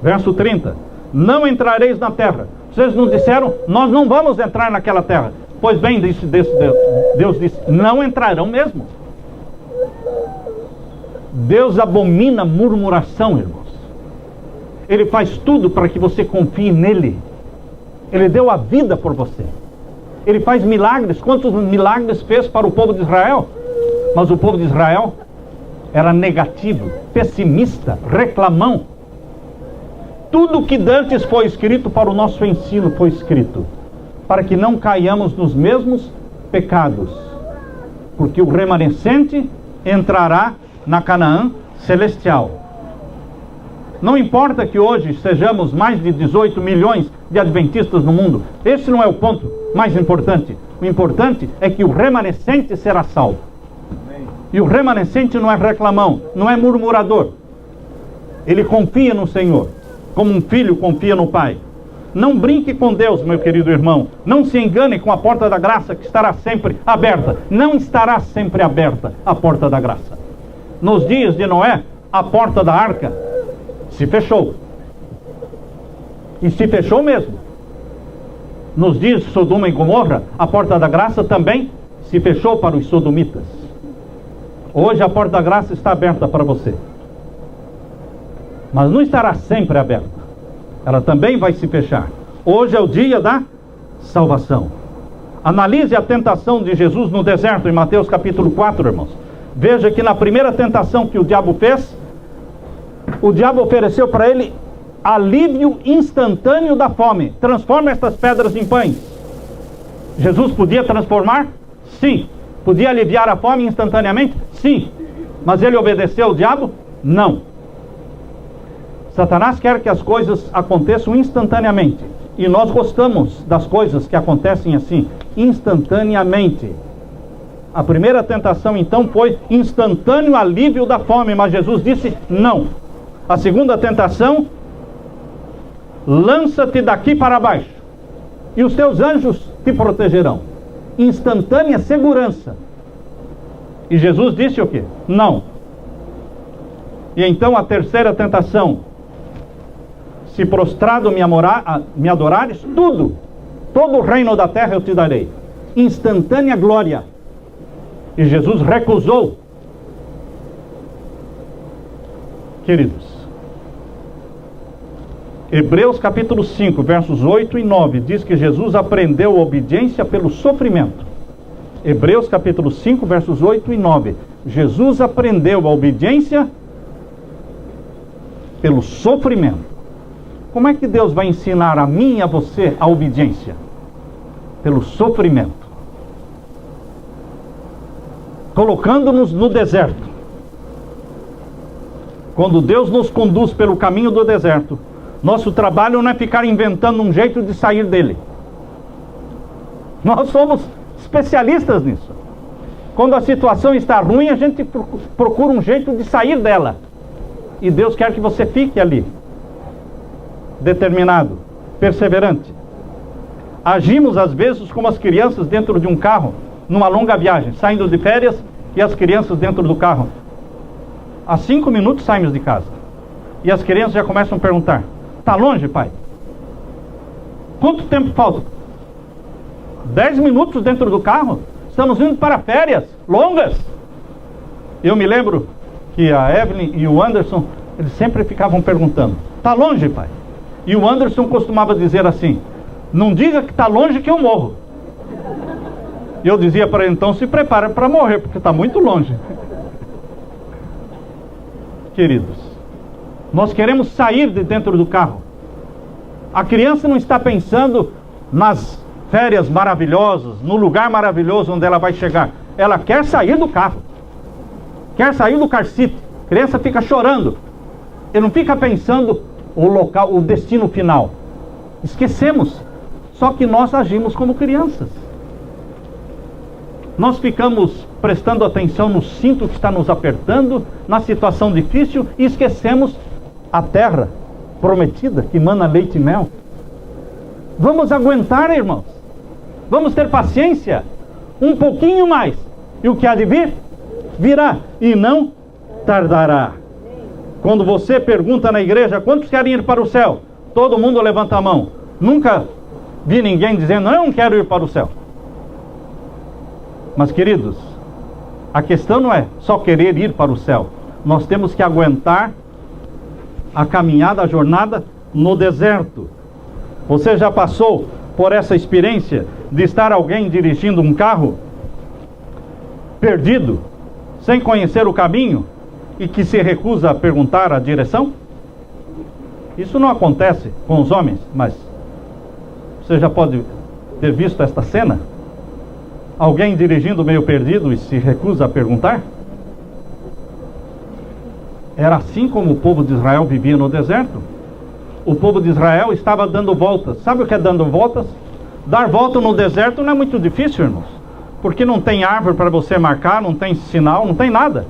Verso 30, não entrareis na terra. Vocês não disseram, nós não vamos entrar naquela terra. Pois bem, Deus disse, não entrarão mesmo. Deus abomina murmuração, irmãos. Ele faz tudo para que você confie nele. Ele deu a vida por você. Ele faz milagres. Quantos milagres fez para o povo de Israel? Mas o povo de Israel era negativo, pessimista, reclamão. Tudo que dantes foi escrito para o nosso ensino foi escrito, para que não caiamos nos mesmos pecados, porque o remanescente entrará na Canaã celestial. Não importa que hoje sejamos mais de 18 milhões de adventistas no mundo, esse não é o ponto mais importante. O importante é que o remanescente será salvo. E o remanescente não é reclamão, não é murmurador. Ele confia no Senhor, como um filho confia no pai. Não brinque com Deus, meu querido irmão. Não se engane com a porta da graça que estará sempre aberta. Não estará sempre aberta a porta da graça. Nos dias de Noé, a porta da arca se fechou. E se fechou mesmo. Nos dias de Sodoma e Gomorra, a porta da graça também se fechou para os sodomitas. Hoje a porta da graça está aberta para você. Mas não estará sempre aberta. Ela também vai se fechar. Hoje é o dia da salvação. Analise a tentação de Jesus no deserto, em Mateus capítulo 4, irmãos. Veja que na primeira tentação que o diabo fez, o diabo ofereceu para ele alívio instantâneo da fome. Transforma estas pedras em pães. Jesus podia transformar? Sim. Podia aliviar a fome instantaneamente? Sim. Mas ele obedeceu ao diabo? Não. Satanás quer que as coisas aconteçam instantaneamente. E nós gostamos das coisas que acontecem assim, instantaneamente. A primeira tentação então foi instantâneo alívio da fome, mas Jesus disse não. A segunda tentação, lança-te daqui para baixo, e os teus anjos te protegerão. Instantânea segurança. E Jesus disse o quê? Não. E então a terceira tentação, se prostrado me adorares, todo o reino da terra eu te darei. Instantânea glória. E Jesus recusou. Queridos, Hebreus capítulo 5, versos 8 e 9, diz que Jesus aprendeu a obediência pelo sofrimento. Hebreus capítulo 5, versos 8 e 9. Jesus aprendeu a obediência pelo sofrimento. Como é que Deus vai ensinar a mim e a você a obediência? Pelo sofrimento. Colocando-nos no deserto. Quando Deus nos conduz pelo caminho do deserto, nosso trabalho não é ficar inventando um jeito de sair dele. Nós somos especialistas nisso. Quando a situação está ruim, a gente procura um jeito de sair dela. E Deus quer que você fique ali, determinado, perseverante. Agimos às vezes como as crianças dentro de um carro, numa longa viagem, saindo de férias, e as crianças dentro do carro. Há 5 minutos saímos de casa. E as crianças já começam a perguntar: está longe, pai? Quanto tempo falta? 10 minutos dentro do carro? Estamos indo para férias longas. Eu me lembro que a Evelyn e o Anderson, eles sempre ficavam perguntando: está longe, pai? E o Anderson costumava dizer assim: não diga que está longe que eu morro. E eu dizia para ele: então se prepara para morrer, porque está muito longe. Queridos, nós queremos sair de dentro do carro. A criança não está pensando nas férias maravilhosas, no lugar maravilhoso onde ela vai chegar. Ela quer sair do carro, quer sair do car seat. A criança fica chorando. Ele não fica pensando o local, o destino final. Esquecemos. Só que nós agimos como crianças. Nós ficamos prestando atenção no cinto que está nos apertando, na situação difícil, e esquecemos a terra prometida que mana leite e mel. Vamos aguentar, irmãos. Vamos ter paciência um pouquinho mais, e o que há de vir, virá, e não tardará. Quando você pergunta na igreja, quantos querem ir para o céu? Todo mundo levanta a mão. Nunca vi ninguém dizendo, eu não quero ir para o céu. Mas queridos, a questão não é só querer ir para o céu. Nós temos que aguentar a caminhada, a jornada no deserto. Você já passou por essa experiência de estar alguém dirigindo um carro perdido, sem conhecer o caminho, e que se recusa a perguntar a direção? Isso não acontece com os homens, mas você já pode ter visto esta cena? Alguém dirigindo meio perdido e se recusa a perguntar? Era assim como o povo de Israel vivia no deserto. O povo de Israel estava dando voltas. Sabe o que é dando voltas? Dar volta no deserto não é muito difícil, irmãos, porque não tem árvore para você marcar, não tem sinal, não tem nada.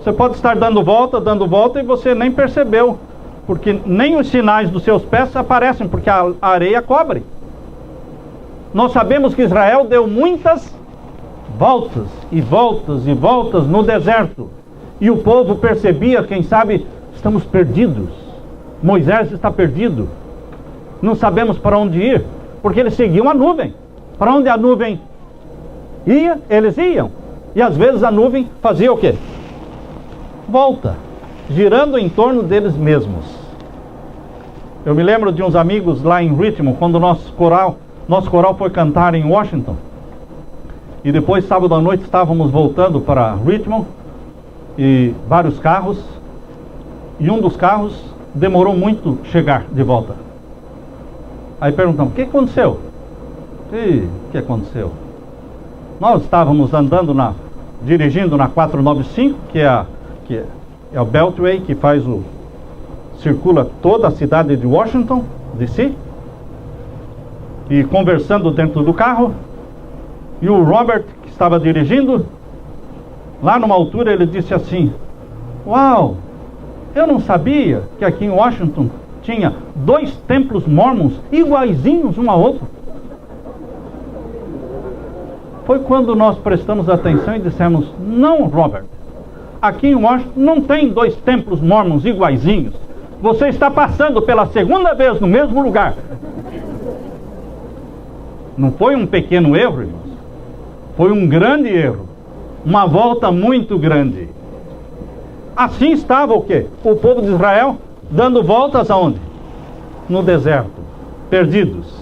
Você pode estar dando volta e você nem percebeu, porque nem os sinais dos seus pés aparecem, porque a areia cobre. Nós sabemos que Israel deu muitas voltas e voltas e voltas no deserto, e o povo percebia, quem sabe, estamos perdidos. Moisés está perdido, não sabemos para onde ir, porque eles seguiam a nuvem. Para onde a nuvem ia, eles iam. E às vezes a nuvem fazia o quê? Volta, girando em torno deles mesmos. Eu me lembro de uns amigos lá em Richmond, quando nosso coral foi cantar em Washington. E depois, sábado à noite, estávamos voltando para Richmond, e vários carros, e um dos carros demorou muito chegar de volta. Aí perguntamos, o que aconteceu? O que aconteceu? Nós estávamos dirigindo na 495, que é o Beltway, que circula toda a cidade de Washington, D.C., e conversando dentro do carro, e o Robert, que estava dirigindo, lá numa altura ele disse assim, uau, eu não sabia que aqui em Washington tinha 2 templos mormons iguaizinhos um ao outro. Foi quando nós prestamos atenção e dissemos, não, Robert, aqui em Washington não tem 2 templos mormons iguaizinhos. Você está passando pela segunda vez no mesmo lugar. Não foi um pequeno erro, irmãos. Foi um grande erro. Uma volta muito grande. Assim estava o quê? O povo de Israel dando voltas aonde? No deserto. Perdidos.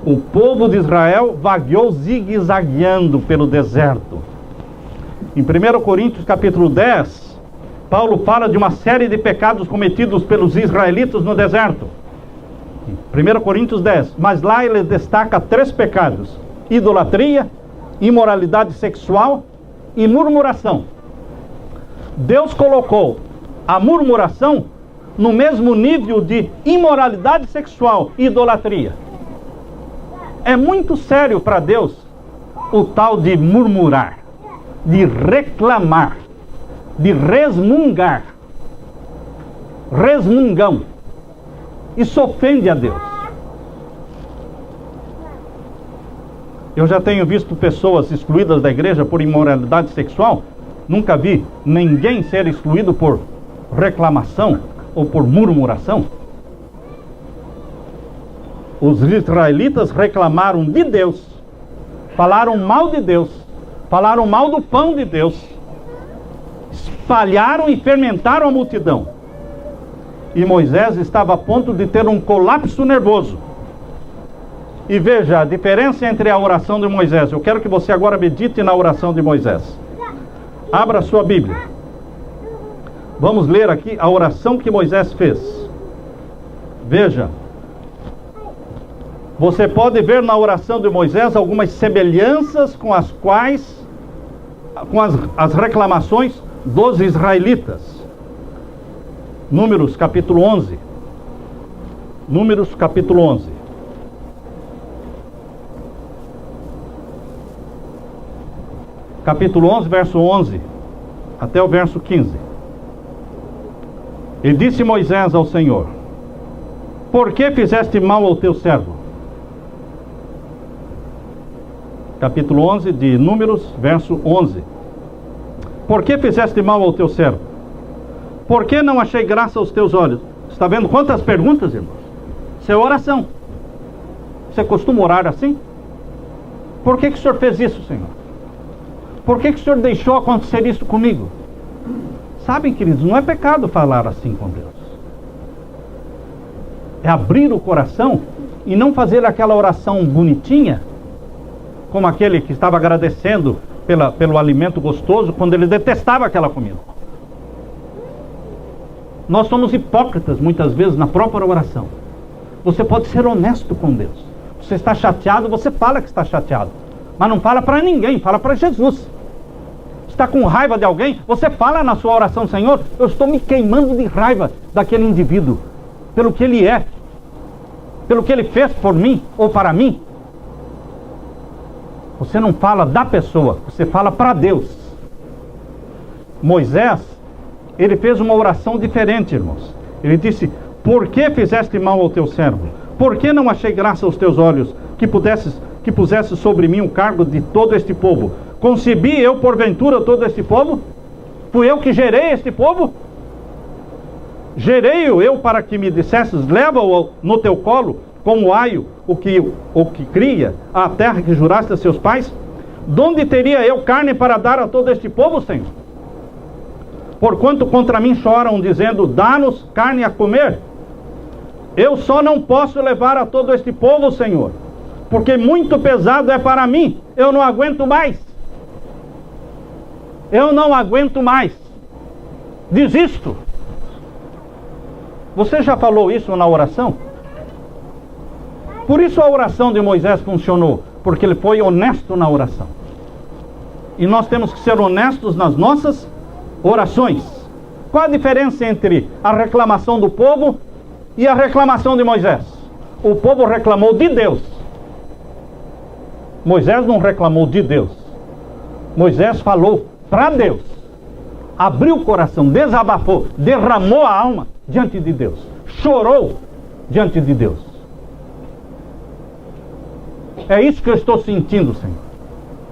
O povo de Israel vagueou zigue-zagueando pelo deserto. Em 1 Coríntios capítulo 10, Paulo fala de uma série de pecados cometidos pelos israelitas no deserto. 1 Coríntios 10, mas lá ele destaca 3 pecados: idolatria, imoralidade sexual e murmuração. Deus colocou a murmuração no mesmo nível de imoralidade sexual e idolatria. É muito sério para Deus o tal de murmurar, de reclamar, de resmungar. Resmungão. Isso ofende a Deus. Eu já tenho visto pessoas excluídas da igreja por imoralidade sexual. Nunca vi ninguém ser excluído por reclamação ou por murmuração. Os israelitas reclamaram de Deus, falaram mal de Deus, falaram mal do pão de Deus, espalharam e fermentaram a multidão. E Moisés estava a ponto de ter um colapso nervoso. E veja a diferença entre a oração de Moisés. Eu quero que você agora medite na oração de Moisés. Abra a sua Bíblia. Vamos ler aqui a oração que Moisés fez. Veja. Você pode ver na oração de Moisés algumas semelhanças com as reclamações dos israelitas. Números capítulo 11. Números capítulo 11. capítulo 11, verso 11 até o verso 15. E disse Moisés ao Senhor: por que fizeste mal ao teu servo? Capítulo 11 de Números, verso 11. Por que fizeste mal ao teu servo? Por que não achei graça aos teus olhos? Está vendo quantas perguntas, irmãos? Isso é oração. Você costuma orar assim? Por que o Senhor fez isso, Senhor? Por que o Senhor deixou acontecer isso comigo? Sabem, queridos, não é pecado falar assim com Deus. É abrir o coração e não fazer aquela oração bonitinha, como aquele que estava agradecendo pelo alimento gostoso, quando ele detestava aquela comida. Nós somos hipócritas muitas vezes na própria oração. Você pode ser honesto com Deus. Você está chateado, você fala que está chateado, mas não fala para ninguém, fala para Jesus. Está com raiva de alguém, você fala na sua oração: Senhor, eu estou me queimando de raiva daquele indivíduo, pelo que ele é, pelo que ele fez por mim ou para mim. Você não fala da pessoa, você fala para Deus. Moisés, ele fez uma oração diferente, irmãos. Ele disse: por que fizeste mal ao teu servo? Por que não achei graça aos teus olhos, que pusesse sobre mim o cargo de todo este povo? Concebi eu porventura todo este povo? Fui eu que gerei este povo? Gerei-o eu para que me dissesses: leva-o no teu colo, como aio o que cria a terra que juraste a seus pais? Donde teria eu carne para dar a todo este povo, Senhor? Porquanto contra mim choram, dizendo: dá-nos carne a comer. Eu só não posso levar a todo este povo, Senhor, porque muito pesado é para mim. Eu não aguento mais. Eu não aguento mais. Desisto. Você já falou isso na oração? Por isso a oração de Moisés funcionou, porque ele foi honesto na oração. E nós temos que ser honestos nas nossas orações. Qual a diferença entre a reclamação do povo e a reclamação de Moisés? O povo reclamou de Deus. Moisés não reclamou de Deus. Moisés falou para Deus. Abriu o coração, desabafou, derramou a alma diante de Deus. Chorou diante de Deus. É isso que eu estou sentindo, Senhor.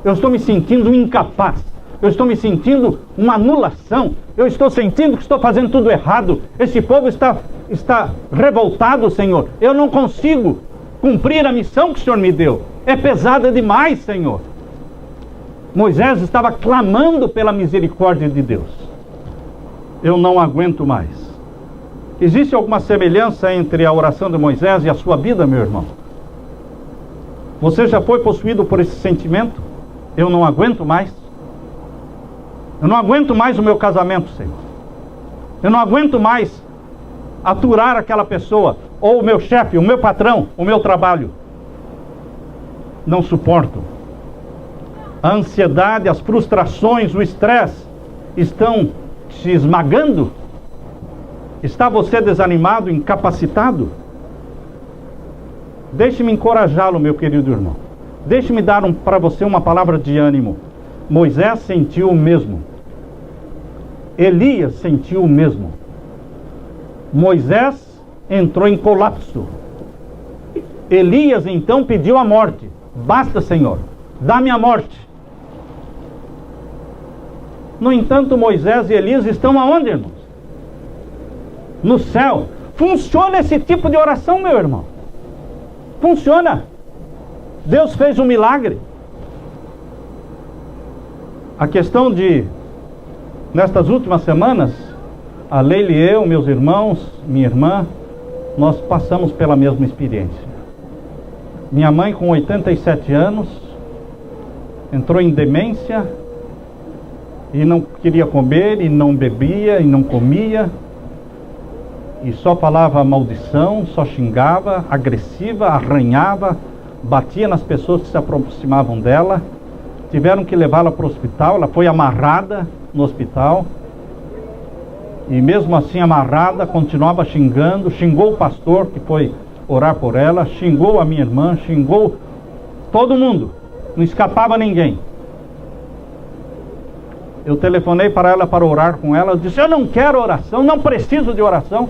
Eu estou me sentindo incapaz. Eu estou me sentindo uma anulação. Eu estou sentindo que estou fazendo tudo errado. Esse povo está revoltado, Senhor. Eu não consigo cumprir a missão que o Senhor me deu. É pesada demais, Senhor. Moisés estava clamando pela misericórdia de Deus. Eu não aguento mais. Existe alguma semelhança entre a oração de Moisés e a sua vida, meu irmão? Você já foi possuído por esse sentimento? Eu não aguento mais. Eu não aguento mais o meu casamento, Senhor. Eu não aguento mais aturar aquela pessoa, ou o meu chefe, o meu patrão, o meu trabalho. Não suporto. A ansiedade, as frustrações, o estresse estão te esmagando? Está você desanimado, incapacitado? Deixe-me encorajá-lo, meu querido irmão. Deixe-me dar para você uma palavra de ânimo. Moisés sentiu o mesmo. Elias sentiu o mesmo. Moisés entrou em colapso. Elias então pediu a morte. Basta, Senhor, dá-me a morte. No entanto, Moisés e Elias estão aonde, irmãos? No céu. Funciona esse tipo de oração, meu irmão. Funciona. Deus fez um milagre. A questão de, nestas últimas semanas, a Leila e eu, meus irmãos, minha irmã, nós passamos pela mesma experiência. Minha mãe, com 87 anos, entrou em demência e não queria comer, e não bebia, e não comia, e só falava maldição, só xingava, agressiva, arranhava, batia nas pessoas que se aproximavam dela. Tiveram que levá-la para o hospital. Ela foi amarrada no hospital, e mesmo assim amarrada, continuava xingando. Xingou o pastor que foi orar por ela, xingou a minha irmã, xingou todo mundo, não escapava ninguém. Eu telefonei para ela para orar com ela. Eu disse: eu não quero oração, não preciso de oração.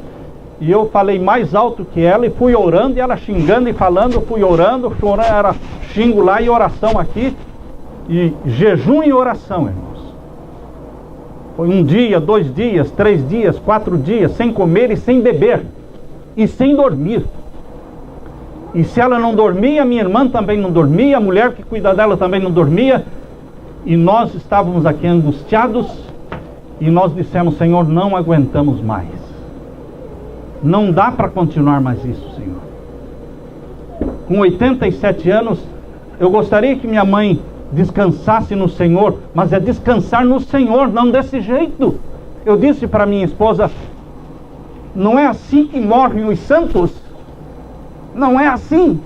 E eu falei mais alto que ela e fui orando, e ela xingando e falando, fui orando, chorando, era xingo lá e oração aqui. E jejum e oração, irmãos. Foi 1 dia, 2 dias, 3 dias, 4 dias, sem comer e sem beber. E sem dormir. E se ela não dormia, minha irmã também não dormia, a mulher que cuida dela também não dormia. E nós estávamos aqui angustiados, e nós dissemos: Senhor, não aguentamos mais. Não dá para continuar mais isso, Senhor. Com 87 anos, eu gostaria que minha mãe descansasse no Senhor, mas é descansar no Senhor, não desse jeito. Eu disse para minha esposa: não é assim que morrem os santos. Não é assim.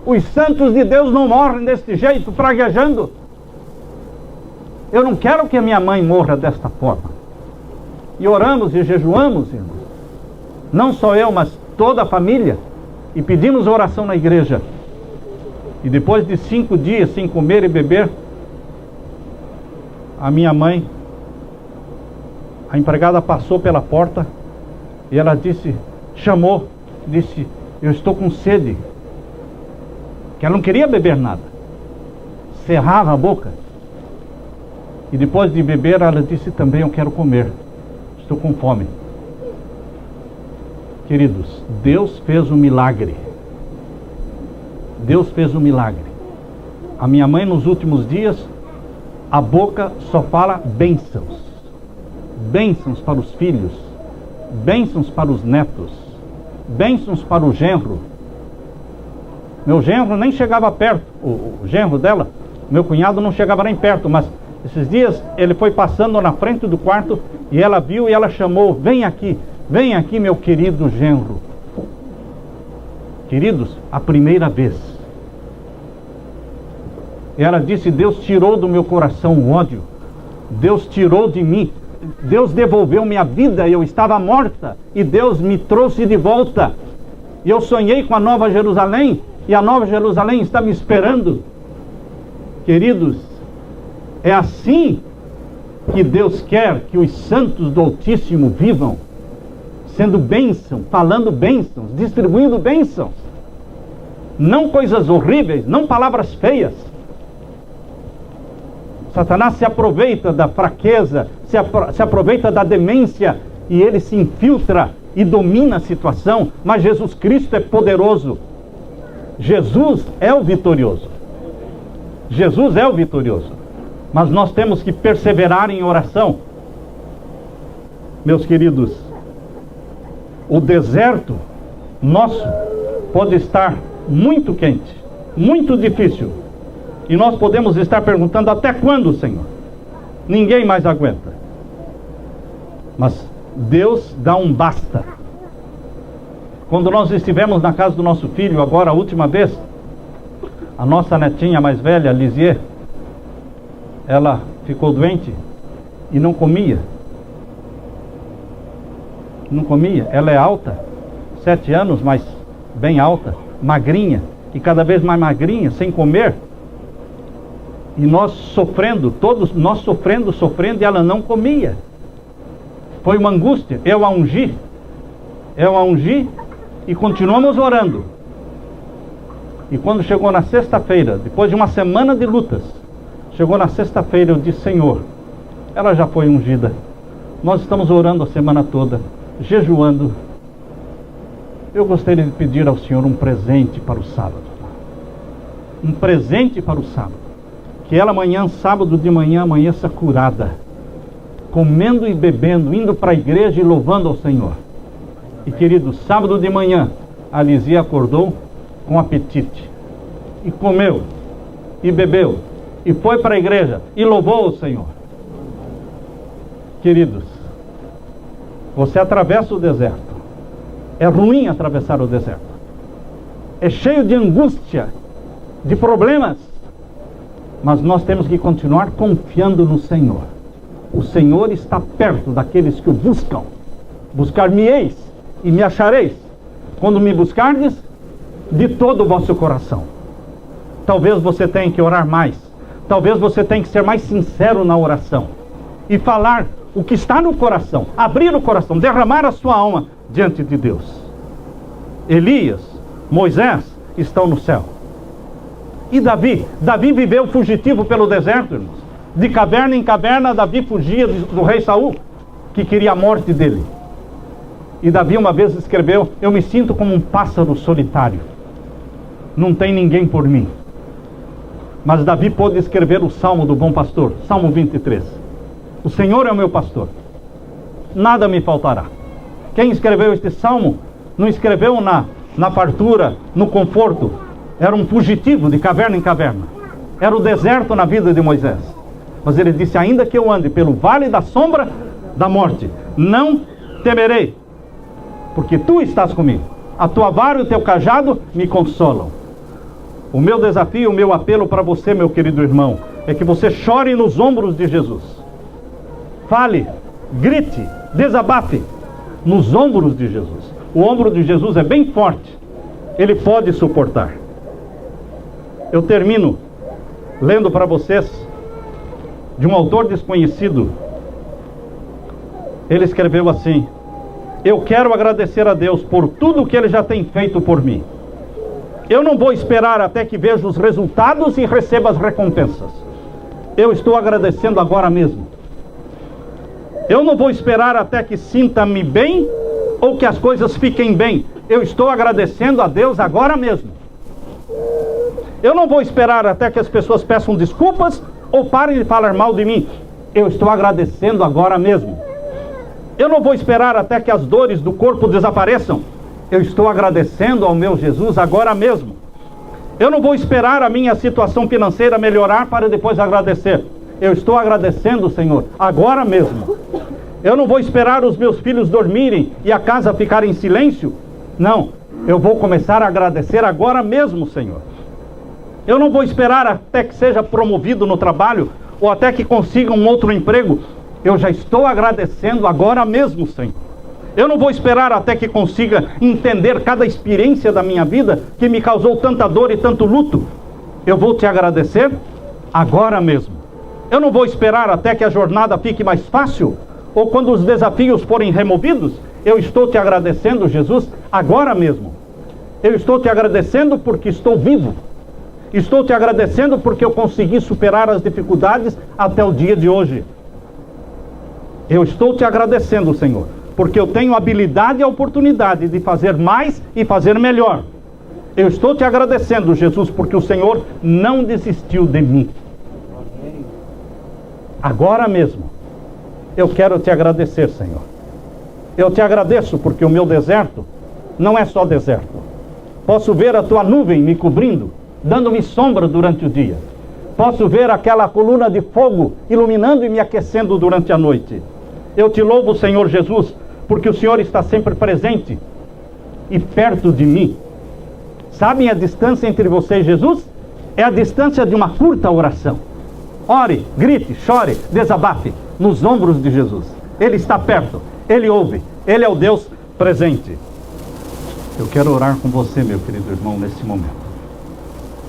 Os santos de Deus não morrem desse jeito, praguejando. Eu não quero que a minha mãe morra desta forma. E oramos e jejuamos, irmão. Não só eu, mas toda a família. E pedimos oração na igreja. E depois de 5 dias sem comer e beber, a minha mãe, a empregada passou pela porta e ela disse, chamou, disse: eu estou com sede. Que ela não queria beber nada, cerrava a boca. E depois de beber, ela disse também: eu quero comer, estou com fome. Queridos, Deus fez um milagre. Deus fez um milagre. A minha mãe, nos últimos dias, a boca só fala bênçãos. Bênçãos para os filhos, bênçãos para os netos, bênçãos para o genro. Meu genro nem chegava perto, o genro dela, meu cunhado, não chegava nem perto, mas esses dias ele foi passando na frente do quarto e ela viu e ela chamou: vem aqui, meu querido genro. Queridos, a primeira vez. E ela disse: Deus tirou do meu coração o ódio, Deus tirou de mim, Deus devolveu minha vida, eu estava morta e Deus me trouxe de volta. E eu sonhei com a Nova Jerusalém, e a Nova Jerusalém está me esperando. Queridos, é assim que Deus quer que os santos do Altíssimo vivam, sendo bênção, falando bênçãos, distribuindo bênçãos. Não coisas horríveis, não palavras feias. Satanás se aproveita da fraqueza, se aproveita da demência, e ele se infiltra e domina a situação. Mas Jesus Cristo é poderoso. Jesus é o vitorioso. Jesus é o vitorioso. Mas nós temos que perseverar em oração. Meus queridos, o deserto nosso pode estar muito quente, muito difícil. E nós podemos estar perguntando: até quando, Senhor? Ninguém mais aguenta. Mas Deus dá um basta. Quando nós estivemos na casa do nosso filho, agora a última vez, a nossa netinha mais velha, Lisier, ela ficou doente e não comia. Não comia. Ela é alta, 7 anos, mas bem alta, magrinha, e cada vez mais magrinha, sem comer. E nós sofrendo, todos nós sofrendo, e ela não comia. Foi uma angústia. Eu a ungi e continuamos orando. E quando chegou na sexta-feira, depois de uma semana de lutas, chegou na sexta-feira, eu disse: Senhor, ela já foi ungida. Nós estamos orando a semana toda, jejuando. Eu gostaria de pedir ao Senhor um presente para o sábado. Um presente para o sábado. Que ela amanhã, sábado de manhã, amanheça curada, comendo e bebendo, indo para a igreja e louvando ao Senhor. E querido, sábado de manhã, a Lizia acordou com apetite, e comeu, e bebeu, e foi para a igreja, e louvou o Senhor. Queridos, você atravessa o deserto. É ruim atravessar o deserto. É cheio de angústia, de problemas. Mas nós temos que continuar confiando no Senhor. O Senhor está perto daqueles que o buscam. Buscar-me-eis e me achareis, quando me buscardes de todo o vosso coração. Talvez você tenha que orar mais. talvez você tenha que ser mais sincero na oração e falar o que está no coração, abrir o coração, derramar a sua alma diante de Deus. Elias, Moisés estão no céu. E Davi viveu fugitivo pelo deserto, irmãos. De caverna em caverna, Davi fugia do rei Saul, que queria a morte dele. E Davi uma vez escreveu: eu me sinto como um pássaro solitário, não tem ninguém por mim. Mas Davi pôde escrever o Salmo do Bom Pastor, Salmo 23. O Senhor é o meu pastor, nada me faltará. Quem escreveu este salmo não escreveu na fartura, no conforto. Era um fugitivo de caverna em caverna. Era o deserto na vida de Moisés. Mas ele disse: ainda que eu ande pelo vale da sombra da morte, não temerei, porque tu estás comigo. A tua vara e o teu cajado me consolam. O meu desafio, o meu apelo para você, meu querido irmão, é que você chore nos ombros de Jesus. Fale, grite, desabafe nos ombros de Jesus. O ombro de Jesus é bem forte, ele pode suportar. Eu termino lendo para vocês de um autor desconhecido. Ele escreveu assim: eu quero agradecer a Deus por tudo que Ele já tem feito por mim. Eu não vou esperar até que veja os resultados e receba as recompensas. Eu estou agradecendo agora mesmo. Eu não vou esperar até que sinta-me bem ou que as coisas fiquem bem. Eu estou agradecendo a Deus agora mesmo. Eu não vou esperar até que as pessoas peçam desculpas ou parem de falar mal de mim. Eu estou agradecendo agora mesmo. Eu não vou esperar até que as dores do corpo desapareçam. Eu estou agradecendo ao meu Jesus agora mesmo. Eu não vou esperar a minha situação financeira melhorar para depois agradecer. Eu estou agradecendo, Senhor, agora mesmo. Eu não vou esperar os meus filhos dormirem e a casa ficar em silêncio. Não, eu vou começar a agradecer agora mesmo, Senhor. Eu não vou esperar até que seja promovido no trabalho ou até que consiga um outro emprego. Eu já estou agradecendo agora mesmo, Senhor. Eu não vou esperar até que consiga entender cada experiência da minha vida que me causou tanta dor e tanto luto. Eu vou te agradecer agora mesmo. Eu não vou esperar até que a jornada fique mais fácil ou quando os desafios forem removidos. Eu estou te agradecendo, Jesus, agora mesmo. Eu estou te agradecendo porque estou vivo. Estou te agradecendo porque eu consegui superar as dificuldades até o dia de hoje. Eu estou te agradecendo, Senhor, porque eu tenho a habilidade e a oportunidade de fazer mais e fazer melhor. Eu estou te agradecendo, Jesus, porque o Senhor não desistiu de mim. Agora mesmo, eu quero te agradecer, Senhor. Eu te agradeço porque o meu deserto não é só deserto. Posso ver a tua nuvem me cobrindo, dando-me sombra durante o dia. Posso ver aquela coluna de fogo iluminando e me aquecendo durante a noite. Eu te louvo, Senhor Jesus, porque o Senhor está sempre presente e perto de mim. Sabem a distância entre você e Jesus? É a distância de uma curta oração. Ore, grite, chore, desabafe nos ombros de Jesus. Ele está perto, Ele ouve, Ele é o Deus presente. Eu quero orar com você, meu querido irmão, nesse momento.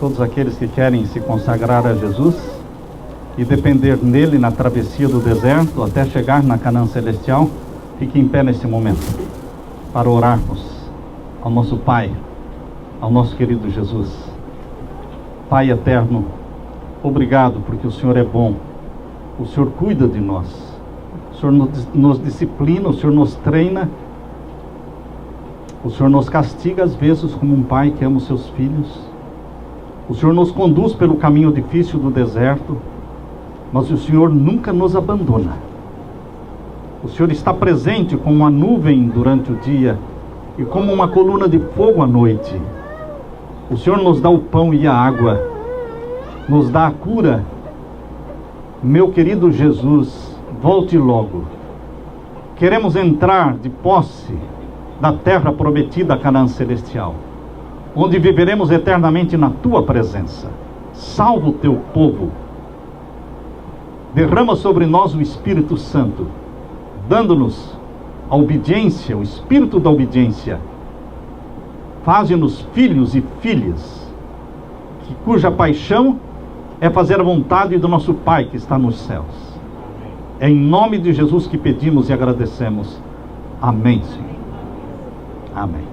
Todos aqueles que querem se consagrar a Jesus e depender nele na travessia do deserto até chegar na Canaã Celestial, fique em pé nesse momento para orarmos ao nosso Pai, ao nosso querido Jesus. Pai eterno, obrigado porque o Senhor é bom, o Senhor cuida de nós, o Senhor nos disciplina, o Senhor nos treina, o Senhor nos castiga às vezes como um pai que ama os seus filhos. O Senhor nos conduz pelo caminho difícil do deserto, mas o Senhor nunca nos abandona. O Senhor está presente como uma nuvem durante o dia e como uma coluna de fogo à noite. O Senhor nos dá o pão e a água, nos dá a cura. Meu querido Jesus, volte logo. Queremos entrar de posse da terra prometida, Canaã Celestial, onde viveremos eternamente na tua presença. Salva o teu povo. Derrama sobre nós o Espírito Santo, dando-nos a obediência, o espírito da obediência. Faze-nos filhos e filhas, cuja paixão é fazer a vontade do nosso Pai que está nos céus. É em nome de Jesus que pedimos e agradecemos. Amém, Senhor. Amém.